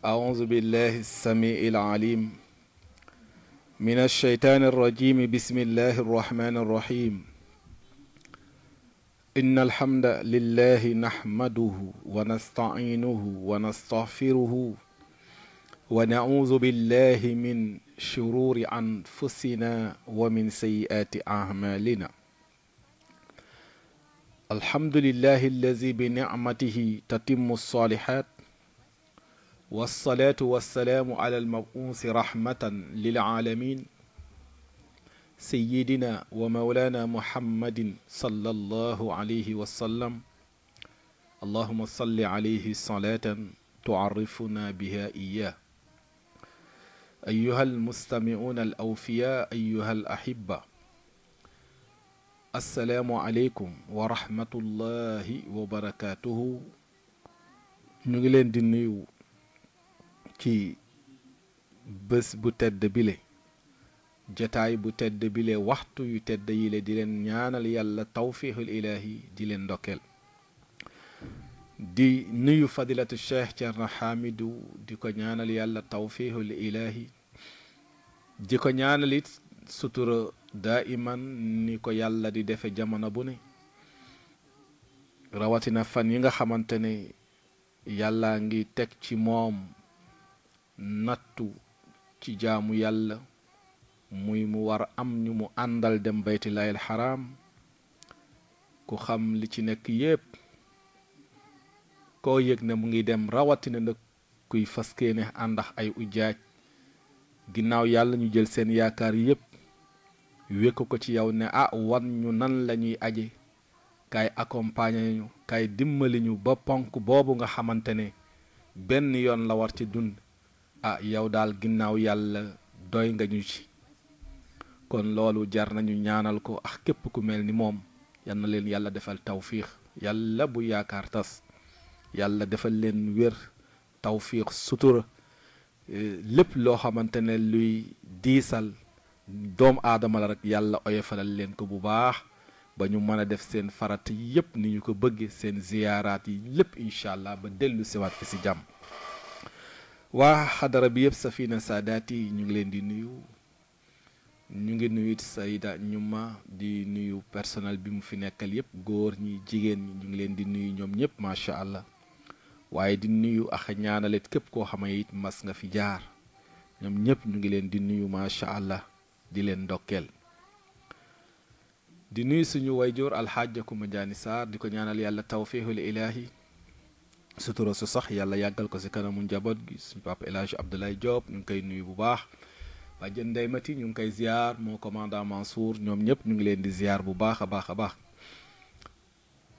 أعوذ بالله السميع العليم من الشيطان الرجيم بسم الله الرحمن الرحيم إن الحمد لله نحمده ونستعينه ونستغفره ونعوذ بالله من شرور أنفسنا ومن سيئات أعمالنا الحمد لله الذي بنعمته تتم الصالحات والصلاة والسلام على المبعوث رحمة للعالمين سيدنا ومولانا محمد صلى الله عليه وسلم اللهم صل عليه صلاة تعرفنا بها إياه أيها المستمعون الأوفياء أيها الأحبة السلام عليكم ورحمة الله وبركاته نجلين دنيو ci bés bu tedd bile jataay bu tedd bile waxtu yu tedd yile di leen ñaanal yàlla tawfiixul ilaahi di leen ndokkeel di nuyu fadilatu cheikh Thierno Hamidou di ko ñaanal yàlla tawfiixul ilaahi di ko ñaanal it sutura daiman ni ko yàlla di defe jamono bu ne rawatina fan yi nga xamante ne yàlla ngi teg ci moom nattu ci jaamu yàlla muy mu war am ñu mu àndal dem baytullaahil xaraam ku xam li ci nekk yépp koo yëg ne mu ngi dem rawatina nag kuy faskeene àndax ay ujaaj ginnaaw yàlla ñu jël seen yaakaar yépp wékk ko ci yow ne wan ñu nan lañuy aje kaay accompagner ñu kaay dimbali ñu ba ponk boobu nga xamante ne benn yoon la war ci dund yow daal ginnaaw yàlla doy nga ñu ci kon loolu jar nañu ñaanal ko ak képp ku mel ni moom yal na leen yàlla defal tawfiix yàlla bu yaakaar tas yàlla defal leen wér tawfiix sutura lépp loo xamante ne luy diisal doomu aadama la rek yàlla oyofalal leen ko bu baax ba ñu mën a def seen farat yépp ni ñu ko bëgge seen ziyaaraat yi lépp incha allah ba dellu siwaat fi si jàmm waa xadara bi yëpp Safina Saadaati ñu ngi leen di nuyu ñu ngi nuyu Sayda Ñuma di nuyu personnel bi mu fi nekkal yëpp góor ñi jigéen ñi ñu ngi leen di nuyu ñoom ñëpp macha allah waaye di nuyu ak ñaanalet képp koo xam ne it mas nga fi jaar ñoom ñëpp ñu ngi leen di nuyu macha allah di leen ndokkeel di nuyu suñu wayjoor alxaaja Kuma Jaani Saar di ko ñaanal yàlla tawfiixul ilaahi sutura su sax yàlla yàggal ko si kanamu njaboot gi suñu papa El Hadj Abdoulaye Diop ñu ngi koy nuyu bu baax bàjjen Ndey Mati ñu ngi koy ziar moo commandant Mansour ñoom ñëpp ñu ngi leen di ziar bu baax a baax a baax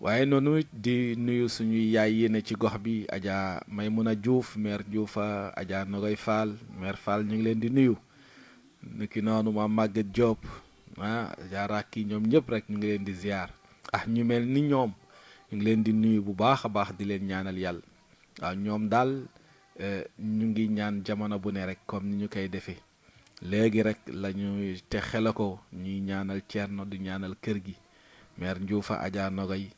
waaye noonu di nuyu suñuy yaay yéene ci gox bi Adja Maymuna Diouf maire Diouf Adja Nogoy Fall maire Fall ñu ngi leen di nuyu niki noonu ma Maguette Diop Adja Rakki ñoom ñëpp rek ñu ngi leen di ziar ñu mel ni ñoom ñu ngi leen di nuyu bu baax a baax di leen ñaanal yàlla waaw ñoom daal ñu ngi ñaan jamono bu ne rek comme ni ñu koy defee léegi rek la ñuy te xela ko ñuy ñaanal Thierno du ñaanal kër gi maire Ndioufa Adja Nogay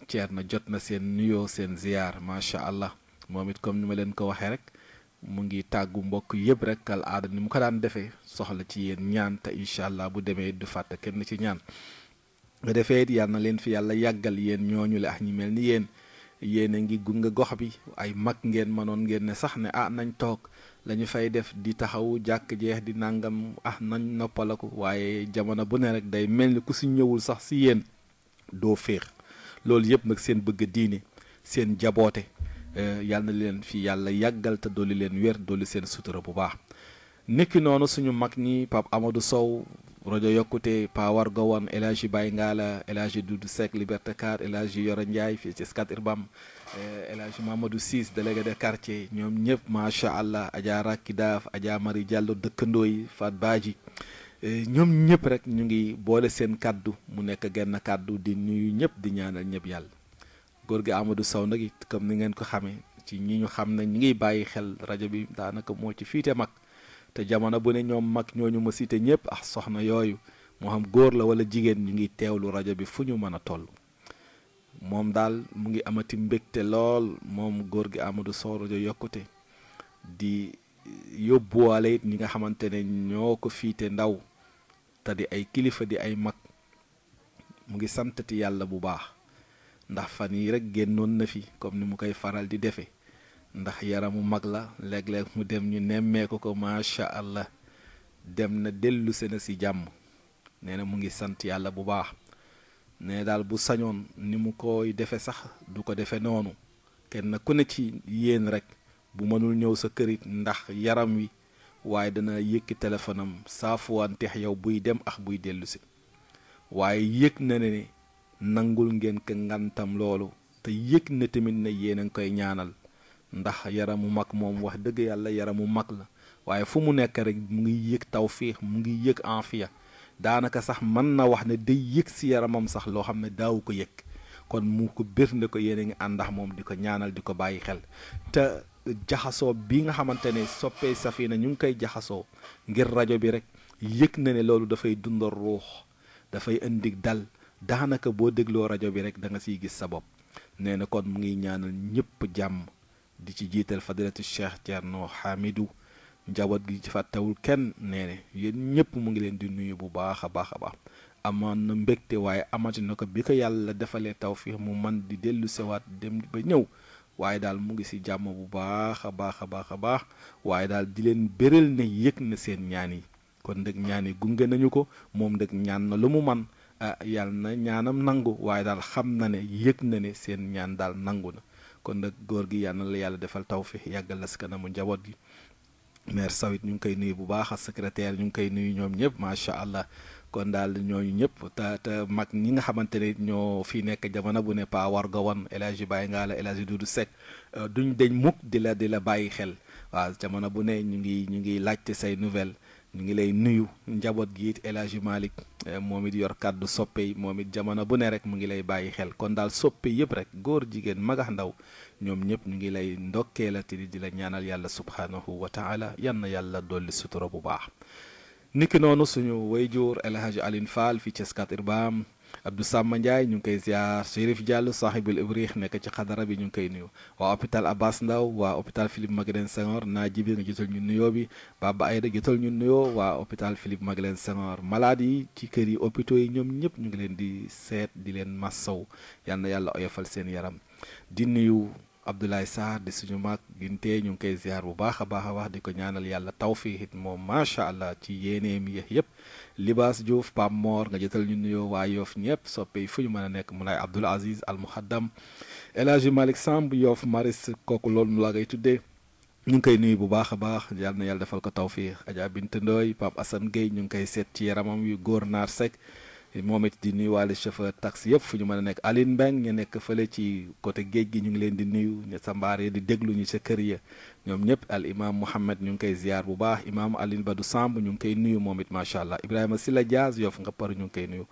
Thierno jot na seen nuyoo seen ziyaar macha allah moom it comme ni ma leen ko waxee rek mu ngi tàggu mbokk yëpp rek kal aada ni mu ko daan defee soxla ci yéen ñaan te incha allah bu demee du fàtte kenn ci ñaan nga defee it yal na leen fi yàlla yàggal yéen ñooñu le ñi mel ni yéen a ngi gunge gox bi ay mag ngeen mënoon ngeen ne sax ne nañ toog la ñu fay def di taxawu jàkk jeex di nangam nañ noppalaku waaye jamono bu ne rek day mel ni ku si ñëwul sax si yéen doo féex loolu yëpp nag seen bëgg diine seen jaboote yal na leen fi yàlla yàggal te dolli leen wér dolli seen sutura bu baax niki noonu suñu mag ñi Pape Amadou Sow rajo yokkute Pa Warga Wan El Hadji Baye Ngala El Hadji Doudou Seck Liberté 4 El Hadji Yoro Ndiaye fii ci Scat Urbam El Hadji Mamadou Ciss délégué de quartier ñoom ñëpp macha allah Adja Rakki Daaf Adja Mari Diallo dëkkandoo yi Fat Badji ñoom ñëpp rek ñu ngi boole seen kaddu mu nekk genn kaddu di nuyu ñëpp di ñaanal ñëpp yàlla góor gi Amadou Sow nag it comme ni ngeen ko xamee ci ñi ñu xam ne ñi ngiy bàyyi xel rajo bi daanaka moo ci fiite mag te jamono bu ne ñoom mag ñooñu ma cité ñëpp soxna yooyu moo xam góor la wala jigéen ñu ngi teewlu rajo bi fu ñu mën a toll moom daal mu ngi amati mbégte lool moom góor gi Amadou Sow rajo yokkute di yóbbuwaale it ñi nga xamante ne ñoo ko fiite ndaw te di ay kilifa di ay mag mu ngi santati yàlla bu baax ndax fan yi rek génnoon na fi comme ni mu koy faral di defe ndax yaramu mag la léeg-léeg mu dem ñu nemmeeku ko macha allah dem na dellu sena si jàmm nee na mu ngi sant yàlla bu baax ne daal bu sañoon ni mu koy defe sax du ko defe noonu kenn ku ne ci yéen rek bu mënul ñëw sa kërit ndax yaram wi waaye dana yëkki téléphone am saafuwanteex yow buy dem ak buy dellu si waaye yëg na ne nangul ngeen ko ngantam loolu te yëg na tamit ne yéen a ngi koy ñaanal ndax yaramu mag moom wax dëgg yàlla yaramu mag la waaye fu mu nekk rek mu ngi yëg tawfiix mu ngi yëg afiya daanaka sax mën na wax ne day yëg si yaramam sax loo xam ne daawu ko yëg kon mu ko bir ne ko yéen a ngi àndax moom di ko ñaanal di ko bàyyi xel te jaxasoo bi nga xamante ne soppee Safina ñu ngi koy jaxasoo ngir rajo bi rek yëg na ne loolu dafay dundal ruux dafay indi dal daanaka boo dégloo rajo bi rek da nga siy gis sa bopp nee na kon mu ngi ñaanal ñëpp jàmm di ci jiital fadilatu Cheikh Thierno Hamidou njaboot gi ci fàttewul kenn nee na yéen ñëpp mu ngi leen di nuyu bu baax a baax a baax amoon na mbégte waaye amati na ko bi ko yàlla defalee tawfiix mu man di dellu sewaat dem ba ñëw waaye daal mu ngi si jàmm bu baax a baax a baax a baax waaye daal di leen béral ne yëg na seen ñaan yi kon ndëg ñaan yi gunge nañu ko moom ndëg ñaan na lu mu man yàlla na ñaanam nangu waaye daal xam na ne yëg na ne seen ñaan daal nangu na kon nag góor gi yàlla na la yàlla defal tawfiix yàggal la si kanamu njaboot gi maire Sawit ñu ngi koy nuyu bu baax ak secrétaire ñu ngi koy nuyu ñoom ñëpp macha allah kon daal ñooñu ñëpp te mag ñi nga xamante ne ñoo fi nekk jamono bu ne pa war ga wan El Hadji Baye Ngalla El Hadji Doudou Seck duñ deñ mukk di la bàyyi xel waaw jamono bu ne ñu ngi laajte say nouvelle ñu ngi lay nuyu njaboot gi it El Hadji Malick moom it yor kàddu soppe yi moom it jamono bu ne rek mu ngi lay bàyyi xel kon daal soppe yëpp rek góor jigéen magax ndaw ñoom ñëpp ñu ngi lay ndokkeelati di la ñaanal yàlla subhanahu wa taala yan na yàlla dolli sutura bu baax niki noonu suñu wayjur El Hadji Aline Fall fi ci Scat Urbam Abdou Samba Ndiaye ñu ngi koy ziar Chérif Diallo sahibul ibrih nekk ci xadara bi ñu ngi koy nuyu waa hôpital Abbas Ndao waa hôpital Philippe Maguilène Senghor naa jibi nga jotal ñu nuyoo bi Baba Aïda jotal ñu nuyoo waa hôpital Philippe Maguilène Senghor malade yi ci kër yi hôpitaux yi ñoom ñëpp ñu ngi leen di seet di leen massaw yal na yàlla oyofal seen yaram di nuyu Abdoulaye Sarr di suñu mag gintee ñu ngi koy ziar bu baax a baax a wax di ko ñaanal yàlla tawfiix it moom macha allah ci yéeneem yëpp Libaas Diouf Pam Mor nga jotal ñu nuyoo waa Yoff ñëpp soppe yi fu ñu mën a nekk Moulay Abdoul Aziz Al Muhaddam El Hadji Malick Samb Yoff Maris kooku loolu mu la ngay tuddee ñu ngi koy nuyu bu baax a baax yal na yàlla defal ko tawfiix Adja Bint Ndoy Pape Assane Gueye ñu ngi koy seet ci yaramam yu góor naar Seck moom it di nuyuwaale chauffeur taxi yëpp fu ñu mën a nekk Aline Mbeng ñu nekk fële ci côté géej gi ñu ngi leen di nuyu ña sa mbaar yi di déglu ñu sa kër ya ñoom ñëpp al imam Mouhamed ñu ngi koy ziar bu baax imam Aline Badou Samb ñu ngi koy nuyu moom it macha allah Ibrahima Silla Diaz Yoff nga par ñu ngi koy nuyu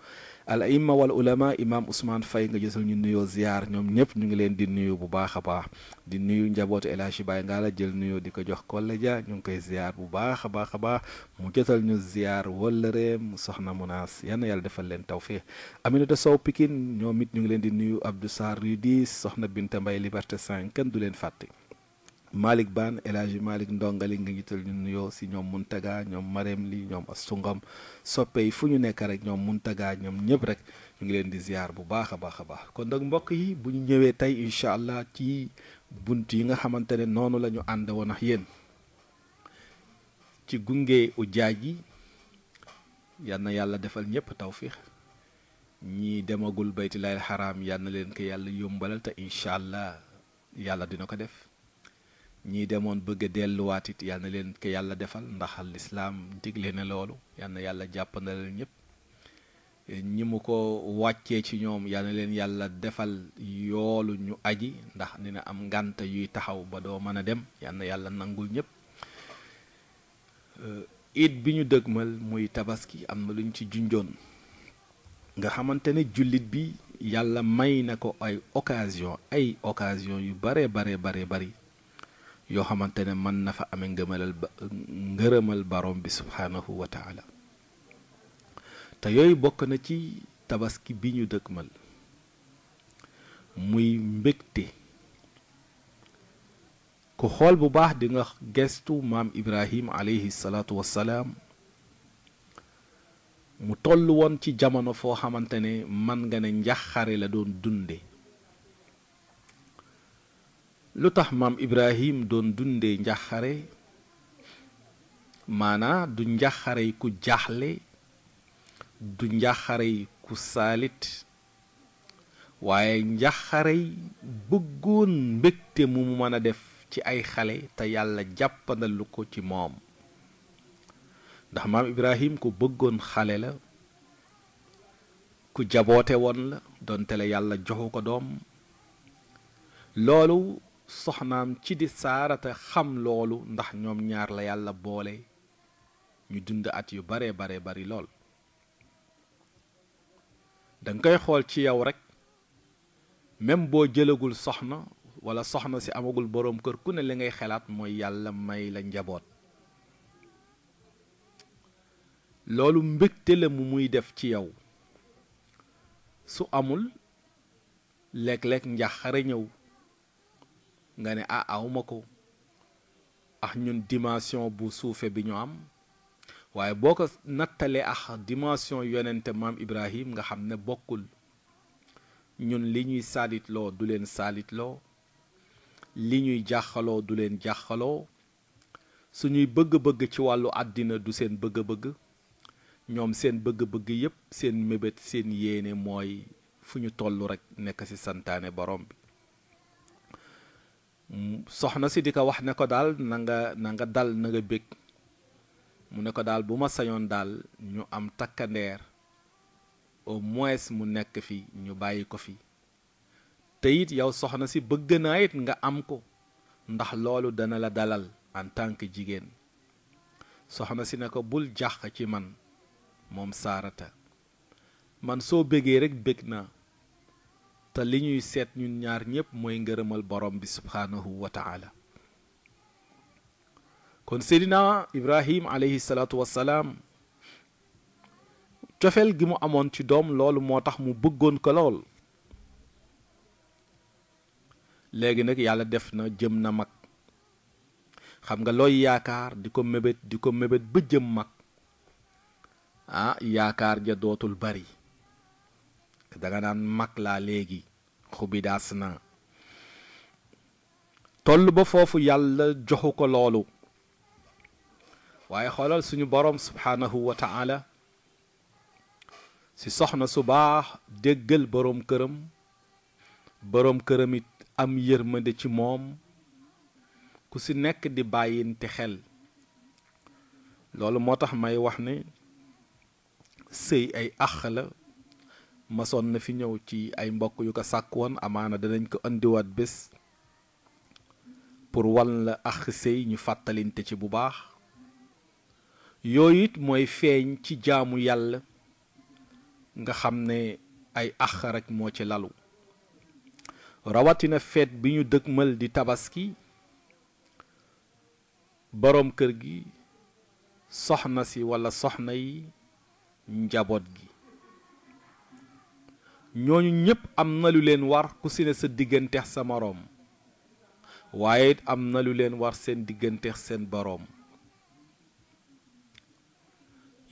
al imma wal ulama imam Ousmane Faye nga jësal ñu nuyoo ziar ñoom ñëpp ñu ngi leen di nuyu bu baax a baax di nuyu njabootu El Hadji Baye Ngalla jël nuyoo di ko jox Kolle Dia ñu ngi koy ziar bu baax a baax a baax mu jotal ñu ziar wëllëreem soxna Munaas yal na yàlla defal leen tawfiix Aminata Sow Pikine ñoom it ñu ngi leen di nuyu Abdou Sarr Rudi soxna Binta Mbaye Liberté 5 kenn du leen fàtte Malick Ban El Hadji Malick ndongali nga jiital ñu nuyoo si ñoom Muntaga ñoom Marème Li ñoom Astungam soppe yi fu ñu nekk rek ñoom Muntaga ñoom ñëpp rek ñu ngi leen di ziar bu baax a baax a baax kon nag mbokk yi bu ñu ñëwee tey incha allah ci bunt yi nga xamante ne noonu la ñu ànd woon ak yéen ci gunge ujaaj yi yal na yàlla defal ñëpp tawfiix ñii demagul baytilaahil xaraam yal na leen ko yàlla yombalal te incha allah yàlla dina ko def ñii demoon bëgg a delluwaat it yal na leen ko yàlla defal ndax lislaam digle na loolu yal na yàlla jàppandal ñëpp ñi mu ko wàccee ci ñoom yal na leen yàlla defal yoolu ñu aji ndax dina am ngànt yuy taxaw ba doo mën a dem yal na yàlla nangul ñëpp it bi ñu dëgmal muy tabaski am na luñ ci junjoon nga xamante ne jullit bi yàlla may na ko ay occasion yu bare bari yoo xamante ne mën na fa amee ngërëmal barom bi subhaanahu wa taala te yooyu bokk na ci tabaski bi ñu dëgmal muy mbégte ku xool bu baax di nga gestu maam Ibrahim alayhi salaatu wassalaam mu toll woon ci jamono foo xamante ne man nga ne njaxare la doon dunde lu tax maam Ibrahim doon dunde njaxare maanaa du njaxare ku jaaxle du njaxare ku saalit waaye njaxare bëggoon mbégte mu mën a def ci ay xale te yàlla jàppandalu ko ci moom ndax maam Ibrahim ku bëggoon xale la ku jaboote woon la donte la yàlla joxu ko doom loolu soxnaam ci di saarata xam loolu ndax ñoom ñaar la yàlla boole ñu dund at yu bare bari lool danga koy xool ci yow rek même boo jëlagul soxna wala soxna si amagul boroom kër ku ne li ngay xalaat mooy yàlla may la njaboot loolu mbégte la mu muy def ci yow su amul léeg-léeg njaxare ñëw nga ne awma ko ñun dimension bu suufe bi ñu am waaye boo ko nattalee dimension yonente maam Ibrahim nga xam ne bokkul ñun li ñuy saalitloo du leen saalitloo li ñuy jàxaloo du leen jàxaloo suñuy bëgg-bëgg ci wàllu àddina du seen bëgg-bëgg ñoom seen bëgg-bëgg yépp seen mébét seen yéene mooy fu ñu toll rekk nekk ci santaane borom bi soxna si di ko wax ne ko daal na nga dal na nga bég mu ne ko daal bu ma sañoon daal ñu am takkandeer au moins mu nekk fi ñu bàyyi ko fi te it yow soxna si bëgg naa it nga am ko ndax loolu dana la dalal en tant que jigéen soxna si ne ko bul jàq ci man moom saarata man soo bégee rekk bég naa te li ñuy seet ñun ñaar ñépp mooy ngërëmal borom bi subhaanahu wa taala kon seydina Ibrahim alayhi salaatu wassalaam cofeel gi mu amoon ci doom loolu moo tax mu bëggoon ko lool léegi nag yàlla def na jëm na mag xam nga looy yaakaar di ko mébét ba jëm mag yaakaar ja dootul bari danga naan mag laa léegi xubidaas naa toll ba foofu yàlla joxu ko loolu waaye xoolal suñu boroom subhaanahu wa ta'ala si soxna su baax déggal boroom këram it am yërmande ci moom ku si nekk di bàyyinte xel loolu moo tax may wax ne sëy ay àq la masoon na fi ñëw ci ay mbokk yu ko sàkk woon amaana danañ ko indiwaat bés pour wan la àq sëy ñu fàttalinte ci bu baax yooyu it mooy feeñ ci jaamu yàlla nga xam ne ay àq rek moo ci lalu rawatina feet bi ñu dëgmal di tabaski boroom kër gi soxna si walla soxna yi njaboot gi ñooñu ñépp am na lu leen war ku si ne sa digganteex sa moroom waaye it am na lu leen war seen digganteex seen boroom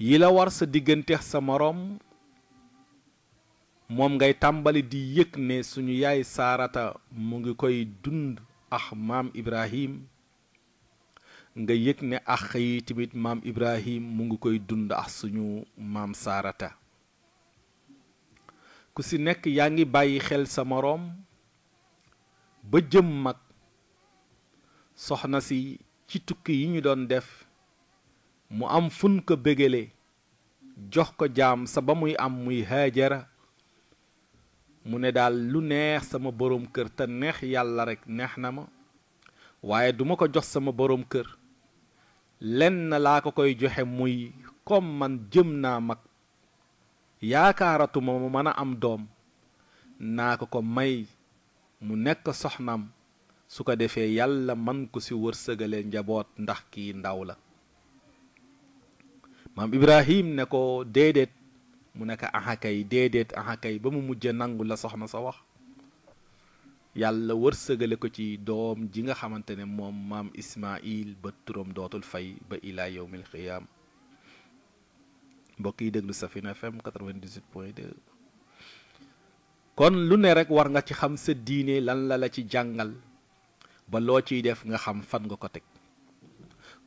yi la war sa digganteex sa moroom moom ngay tàmbali di yëg ne suñu yaay saarata mu ngi koy dund maam Ibrahim nga yëg ne yi tamit maam Ibrahim mu ngi koy dund suñu maam saarata ku si nekk yaa ngi bàyyi xel sa moroom ba jëm mag soxna si ci tukki yi ñu doon def mu am fun ko bégale jox ko jaam sa ba muy am muy Haajara mu ne daal lu neex sama boroom kër te neex yàlla rekk neex na ma waaye duma ko jox sama boroom kër lenn laa ko koy joxe muy comme man jëm naa mag yaakaaratuma mu mën a am doom naa ko may mu nekk soxnam su ko defee yàlla man ko ci wërsëgale njaboot ndax kii ndaw la maam Ibrahim ne ko déedéet mu ne ko axakay déedéet axakay ba mu mujje nangu la soxna sa wax yàlla wërsëgale ko ci doom ji nga xamante ne moom maam Ismaïl ba turam dootul fay ba ilaa yawmil qiyaam. mbokk yi déglu Safina FM 98.2. kon lu ne rek war nga ci xam sa diine lan la ci jàngal ba loo ciy def nga xam fan nga ko teg.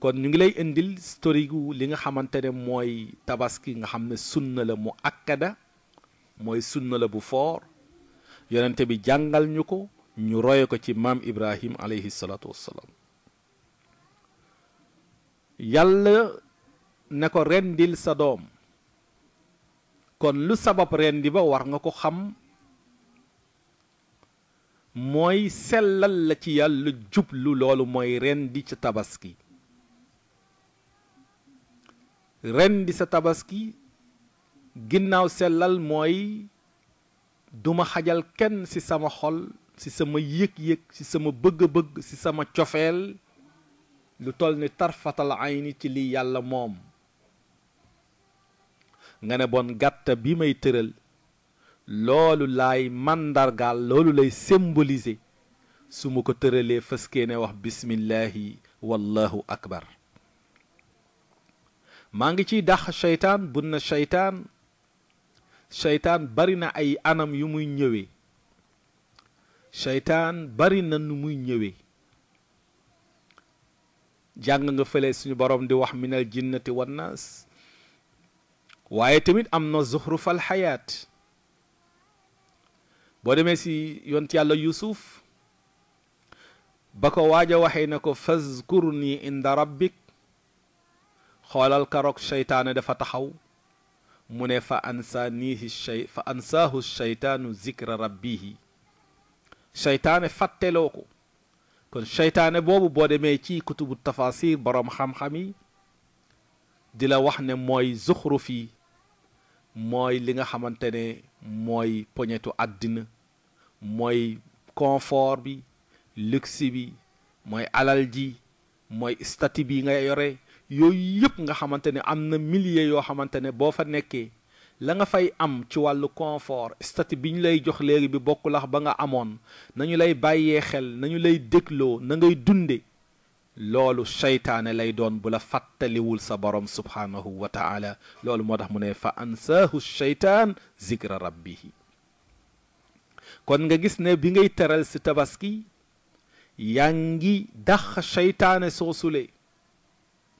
kon ñu ngi lay indil historique gu li nga xamante ne mooy tabaski nga xam ne sunna la mu akkada mooy sunna la bu foor yonente bi jàngal ñu ko ñu roye ko ci maam Ibrahim alayhi salaatu wassalaam. yàlla ne ko rendil sa doom kon lu sabab rendi ba war nga ko xam mooy sellal la ci yàlla jublu loolu mooy rendi ca tabaski. rendi sa tabaski ginnaaw sellal mooy duma xajal kenn ci sama xol ci sama yëg-yëg ci sama bëgg-bëgg ci sama cofeel lu toll ni tarfatal ayni ci li yàlla moom. nga ne bon gàtta bi may tëral loolu laay màndargaal loolu lay symboliser su ma ko tëralee fëskee ne wax bismillahi wallahu akbar. maa ngi ciy dàq seytaan bun na seytaan bari na ay anam yu muy ñëwee. seytaan bari na nu muy ñëwee. jàng nga fële suñu borom di wax minal jinnati wan naas waaye tamit am na zuxrufal xayaat. boo demee si yont yàlla Yuusuf ba ko waaj a waxee na ko fazkurni inda rabbik xoolal karoog seytaane dafa taxaw mu ne fa ansaahu seytaanu zikra rabbihi seytaane fàtteloo ko. kon seytaane boobu boo demee ci kutubu tafasir boroom xam-xam yi di la wax ne mooy zuxruf yi mooy li nga xamante ne mooy poñetu àddina mooy confort bi luxe bi mooy alal ji mooy statut bi nga yore yooyu yëpp nga xamante ne am na milliers yoo xamante ne boo fa nekkee la nga fay am ci wàllu confort statut bi ñu lay jox léegi bi bokkul ak ba nga amoon nañu lay bàyyee xel nañu lay dégloo na ngay dunde loolu seytaane lay doon bu la fàttaliwul sa borom subhanahu wa taala. loolu moo tax mu ne fa ansaahu seytaan zikra rabbihi. kon nga gis ne bi ngay teral si tabaski yaa ngi dax seytaane soosule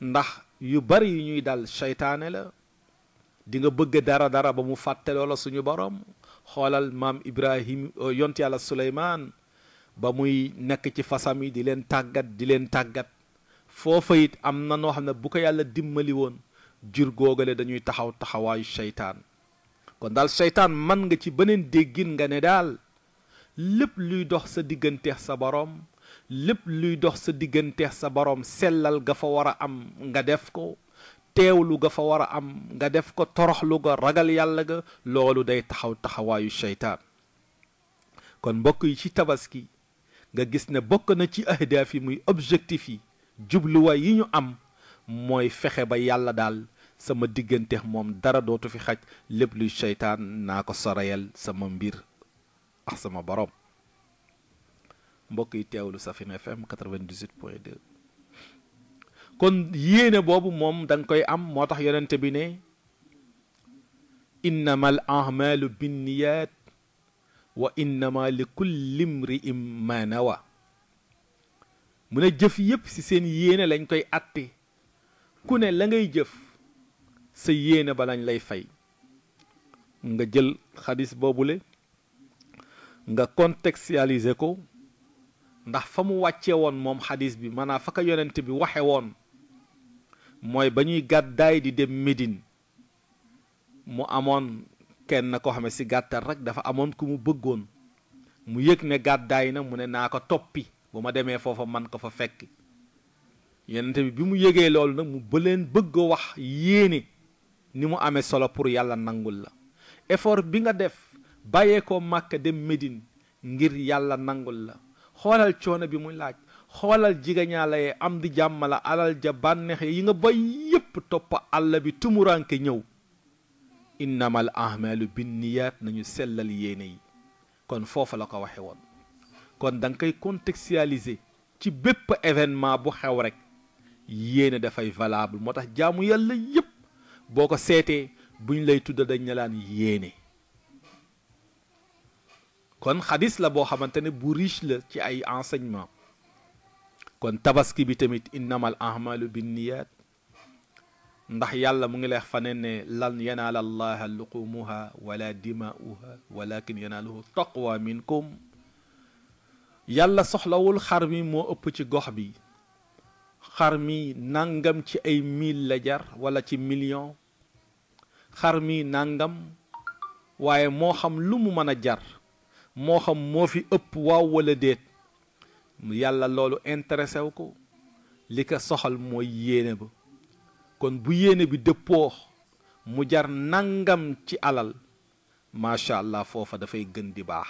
ndax yu bari yu ñuy dal seytaane la. di nga bëgg dara ba mu fàtteloo la suñu borom. xoolal maam Ibrahim yont yàlla Suleymaan ba muy nekk ci fasam yi di leen tàggat foofa it am na noo xam ne bu ko yàlla dimbali woon jur googale dañuy taxawaayu seytaan. kon daal seytaan man nga ci beneen déggin nga ne daal lépp luy dox sa digganteex sa borom lépp luy dox sa digganteex sa borom sellal ga fa war a am nga def ko. teewlu ga fa war a am nga def ko. toroxlu ga ragal yàlla ga loolu day taxawaayu seytaan. kon mbokk yi ci tabaski nga gis ne bokk na ci ahdaaf yi muy objectif yi jubluwaay yi ñu am mooy fexe ba yàlla daal sama digganteex moom dara dootu fi xaj lépp luy seytaan naa ko soreyal sama mbir ak sama borom. mbokk yi teewlu Safina FM 98.2. kon yéene boobu moom da nga koy am moo tax yonente bi ne innama al a'malu binniyat wa innama li kulli imri'in ma nawa. mu ne jëf yépp ci seen yéene lañ koy atte ku ne la ngay jëf sa yéene ba lañ lay fay. nga jël xadis boobule nga contextualiser ko ndax fa mu wàcce woon moom xadis bi maanaam fa ko yonente bi waxe woon mooy ba ñuy gàddaay di dem Médine mu amoon kenn koo xam ne ci gàttal rek dafa amoon ku mu bëggoon mu yëg ne gàddaay na mu ne naa ko toppi bu ma demee foofa man ko fa fekk. yonente bi mu yëgee loolu nag mu bëleen bëgg a wax yéene ni mu amee solo pour yàlla nangul la. effort bi nga def bàyyee ko Màkka dem Médine ngir yàlla nangul la. xoolal coono bi muy laaj xoolal jigañaala yee am di jàmmala alal ja bànneex yi nga bay yépp topp àll bi tumuranke ñëw. innamal a'malu binniyat nañu sellal yéene yi. kon foofa la ko waxe woon kon da nga koy contextualiser ci bépp événement bu xew rek yéene dafay valable moo tax jaamu yàlla yépp boo ko seetee buñ lay tudd dañ ne laan yéene kon xadis la boo xamante ne bu riche la ci ay enseignement kon tabaski bi tamit innamal ahmalu binniyat ndax yàlla mu ngi leex faneen ne lan yanaala allaha luqumuha wala dima'uha walakin yanaaluhu taqwa minkum yàlla soxlawul xar mi moo ëpp ci gox bi xar mi nangam ci ay mille la jar wala ci million xar mi nangam waaye moo xam lu mu mën a jar moo xam moo fi ëpp waaw wala déet yàlla loolu intéressé wu ko li ko soxal mooy yéene ba kon bu yéene bi dëppoo mu jar nangam ci alal macha allah foofa dafay gën di baax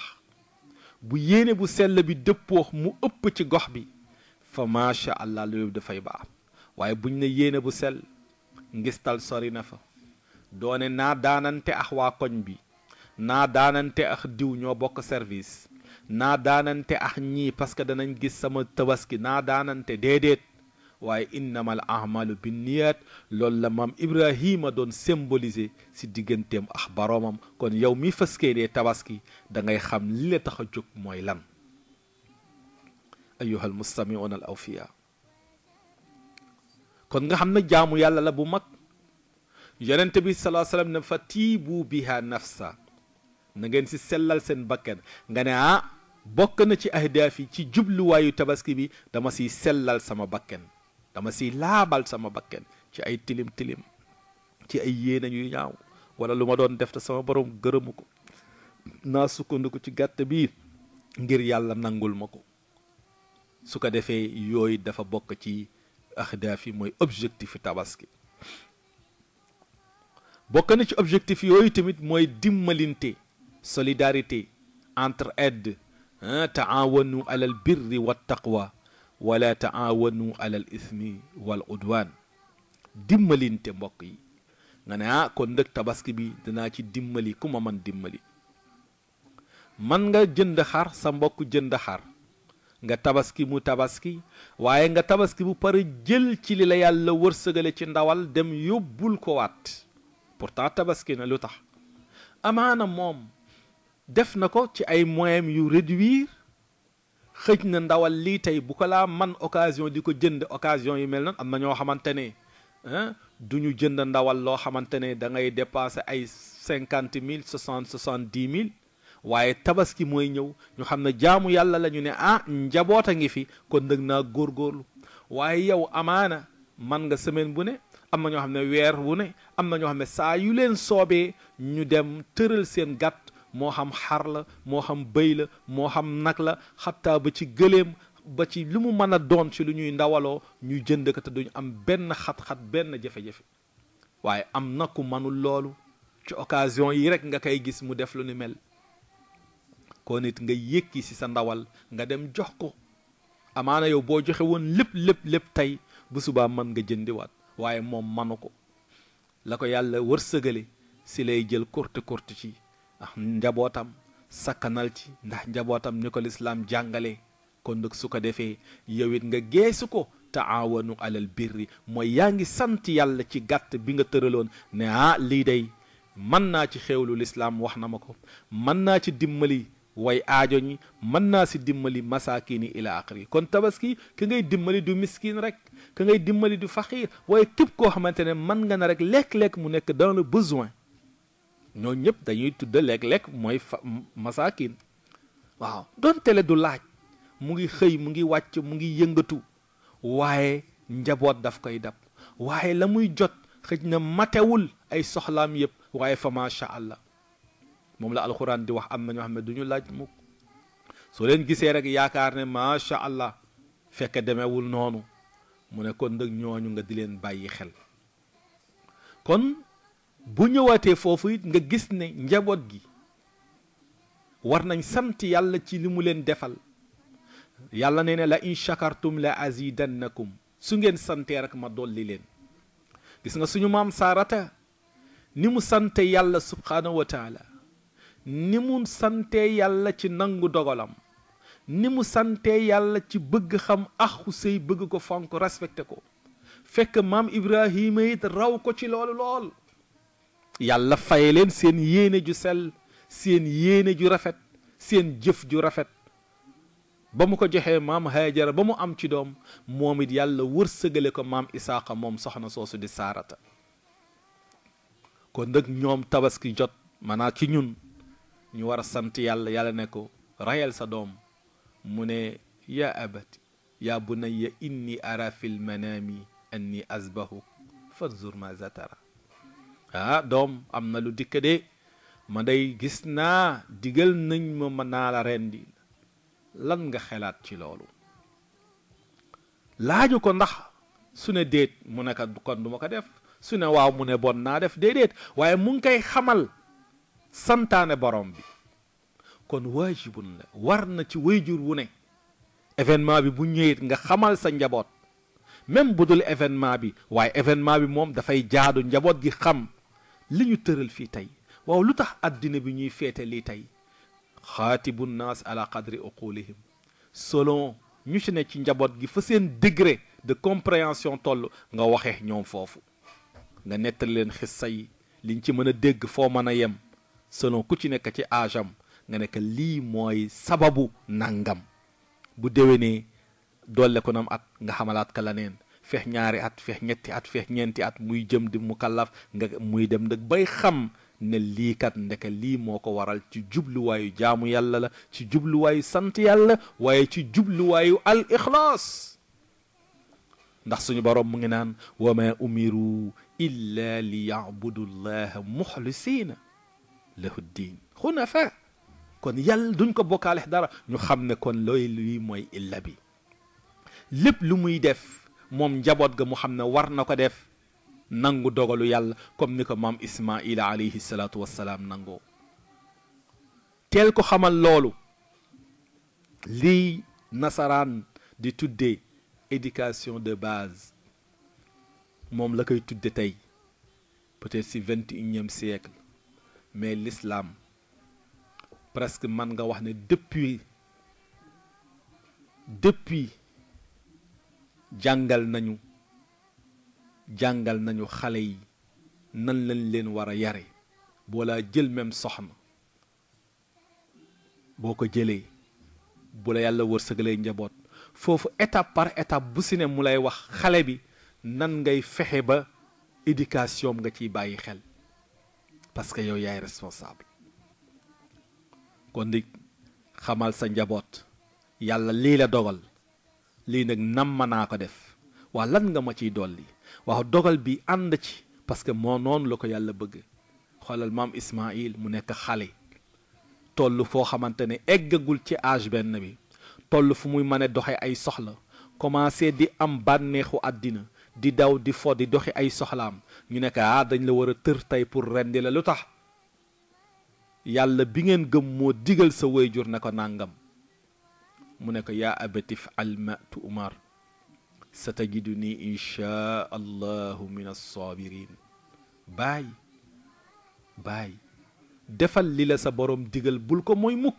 bu yéene bu sell bi dëppoo mu ëpp ci gox bi fa macha allah loolu dafay baax waaye buñ ne yéene bu sell ngistal sori na fa doone naa daanante ak waa koñ bi naa daanante ak diw ñoo bokk service naa daanante ak ñii parce que danañ gis sama tabaski naa daanante déedéet waaye innamal ahmalu binniyat loolu la maam Ibrahima doon symboliser si digganteem ak boroomam kon yow mi faskee dee tabaski da ngay xam li la tax a jóg mooy lan ayyuhal mustami'un al awfiya kon nga xam ne jaamu yàlla la bu mag yonente bi sallallahu alayhi wasallam ne fa tiibu biha nafsa na ngeen si sellal seen bakken nga ne bokk na ci ahdaaf yi ci jubluwaayu tabaski bi dama siy sellal sama bakken dama siy laabal sama bakken ci ay tilim tilim ci ay yéene yu ñaaw wala lu ma doon def te sama borom gërëmu ko naa sukkandiku ci gàtt bi ngir yàlla nangul ma ko su ko defee yooyu dafa bokk ci ahdaaf yi mooy objectif tabaski bokk na ci objectif yooyu tamit mooy dimbalinte solidarité entraide taawanu alal birri wa taqwa wala taawanu alal ismi wal udwan dimbalinte mbokk yi nga ne kon ndëg tabaski bi dinaa ci dimbali ku ma man dimbali man nga jënd xar sa mbokk jënd xar nga tabaski mu tabaski waaye nga tabaski bu pare jël ci li la yàlla wërsëgale ci ndawal dem yóbbul ko waat pourtant tabaski na lu tax amaana moom def na ko ci ay moyens yu réduire xëj na ndawal lii tey bu ko laa man occasion di ko jënd occasion yu mel noonu am na ñoo xamante ne du ñu jënd ndawal loo xamante ne da ngay dépasser ay 50 000 70 000 waaye tabaski mooy ñëw ñu xam ne jaamu yàlla la ñu ne njaboot a ngi fi kon nag naa góorgóorlu waaye yow amaana man nga semaine bu ne am na ñoo xam ne weer wu ne am na ñoo xam ne saa yu leen soobee ñu dem tëral seen gàtt moo xam xar la moo xam bëy la moo xam nag la xattaa ba ci gëléem ba ci lu mu mën a doon ci lu ñuy ndawaloo ñu jënd ko te duñu am benn xat-xat benn jafe-jafe waaye am na ku manul loolu ci occasion yi rek nga koy gis mu def lu ni mel kon nit nga yëkki ci sa ndawal nga dem jox ko amaana yow boo joxe woon lépp tey bu subaa mën nga jëndiwaat waaye moom manu ko la ko yàlla wërsëgale si lay jël kurti ci njabootam sakkanal ci ndax njabootam ni ko lislaam jàngale kon nag su ko defee yow it nga geesu ko taawanu alal birri mooy yaa ngi sant yàlla ci gàtt bi nga tëraloon ne lii day mën naa ci xewlu lislaam wax na ma ko mën naa ci dimbali way aajo ñi mën naa si dimbali masakini ila axiri kon tabaski ka ngay dimbali du miskin rek ka ngay dimbali du faqiir waaye képp koo xamante ne mën nga na rek lekk-lekk mu nekk dans le besoin ñoo ñëpp dañuy tudda lekk-lekk mooy masakin waaw doon tele du laaj mu ngi xëy mu ngi wàcc mu ngi yëngatu waaye njaboot daf koy dab waaye la muy jot xëj na matewul ay soxlaam yëpp waaye fa macha allah moom la alxuraan di wax am na ñoo xam ne du ñu laaj mukk soo leen gisee rek yaakaar ne macha allah fekk demewul noonu mu ne kon nag ñooñu nga di leen bàyyi xel kon bu ñëwaatee foofu it nga gis ne njaboot gi war nañ sant yàlla ci li mu leen defal yàlla nee ne la in shakartum la azidannakum su ngeen santee rek ma dolli leen gis nga suñu maam saarata ni mu sante yàlla subhaanahu wa taala ni mu sante yàlla ci nangu dogalam ni mu santee yàlla ci bëgg xam axu sëy bëgg ko fonk respecté ko fekk maam Ibrahima it raw ko ci loolu lool yàlla faye leen seen yéene ju sell seen yéene ju rafet seen jëf ju rafet ba mu ko joxee maam Haajara ba mu am ci doom moom it yàlla wërsëgale ko maam Isaaqa moom soxna soosu di Saarata kon nag ñoom tabaski jot maanaam ci ñun ñu war a sant yàlla yàlla ne ko rayal sa doom mu ne yaa abati yaa bunayya inni ara fil manami anni azbahu fanzur maza tara doom am na lu dikk de ma day gis naa digal nañ ma mën naa la rendi lan nga xelaat ci loolu laaju ko ndax su ne déet mu ne ko kon du ma ko def su ne waaw mu ne bon naa def déedéet waaye mu ngi koy xamal santaane borom bi kon waajibun la war na ci wayjur wu ne événement bi bu ñëwee nga xamal sa njaboot même bu dul événement bi waaye événement bi moom dafay jaadu njaboot gi xam li ñu tëral fii tey waaw lu tax addina bi ñuy feete lii tey xaatibu naas ala qadri uqulihim selon ñu ci ne ci njaboot gi fa seen degré de compréhension toll nga waxee ñoom foofu nga nettali leen xissa yi liñ ci mën a dégg foo mën a yem selon ku ci nekk ci âge am nga nekk lii mooy sababu nangam bu déwénee dolle ko nam at nga xamalaat ka la neen feex ñaari at feex ñetti at feex ñeenti at muy jëm di mukallaf nga muy dem nag bay xam ne lii kat ndeke lii moo ko waral ci jubluwaayu jaamu yàlla la ci jubluwaayu sant yàlla waaye ci jubluwaayu al ixlaas ndax suñu borom mu ngi naan wa ma umiru illa li yabudu llaha muxlisina lahu ddin xunafa kon yàlla duñ ko bokkaale dara ñu xam ne kon looy lii mooy illa bi lépp lu muy def moom njaboot ga mu xam ne war na ko def nangu dogalu yàlla comme ni ko maam Ismaila alayhi salaatu wassalaam nangoo teel ko xamal loolu lii nasaraan di tuddee éducation de base moom la koy tudde tey peut-être si 21e siècle mais l'islam presque man nga wax ne depuis jàngal nañu xale yi nan lañ leen war a yare boo laa jël même soxna boo ko jëlee bu la yàlla wërsëgalee njaboot foofu étape par étape bu si ne mu lay wax xale bi nan ngay fexe ba éducation nga ciy bàyyi xel parce que yow yaay responsable kon di xamal sa njaboot yàlla lii la dogal lii nag nam ma naa ko def waa lan nga ma ciy dolli waaw dogal bi ànd ci parce que moo noonu la ko yàlla bëgg xoolal maam Ismaïl mu nekk xale toll foo xamante ne eggagul ci âge benn bi toll fu muy mën a doxe ay soxla commencé di am bànneexu àddina di daw di fo di doxi ay soxlaam ñu nekk dañ la war a tër tey pour rendi la lu tax yàlla bi ngeen gëm moo digal sa wayjur ne ko nàngam mu ne ko yaa abatif al ma tu'mar satajiduni insha allahu min as-sabirin baay defal li la sa borom digal bul ko mooy mukk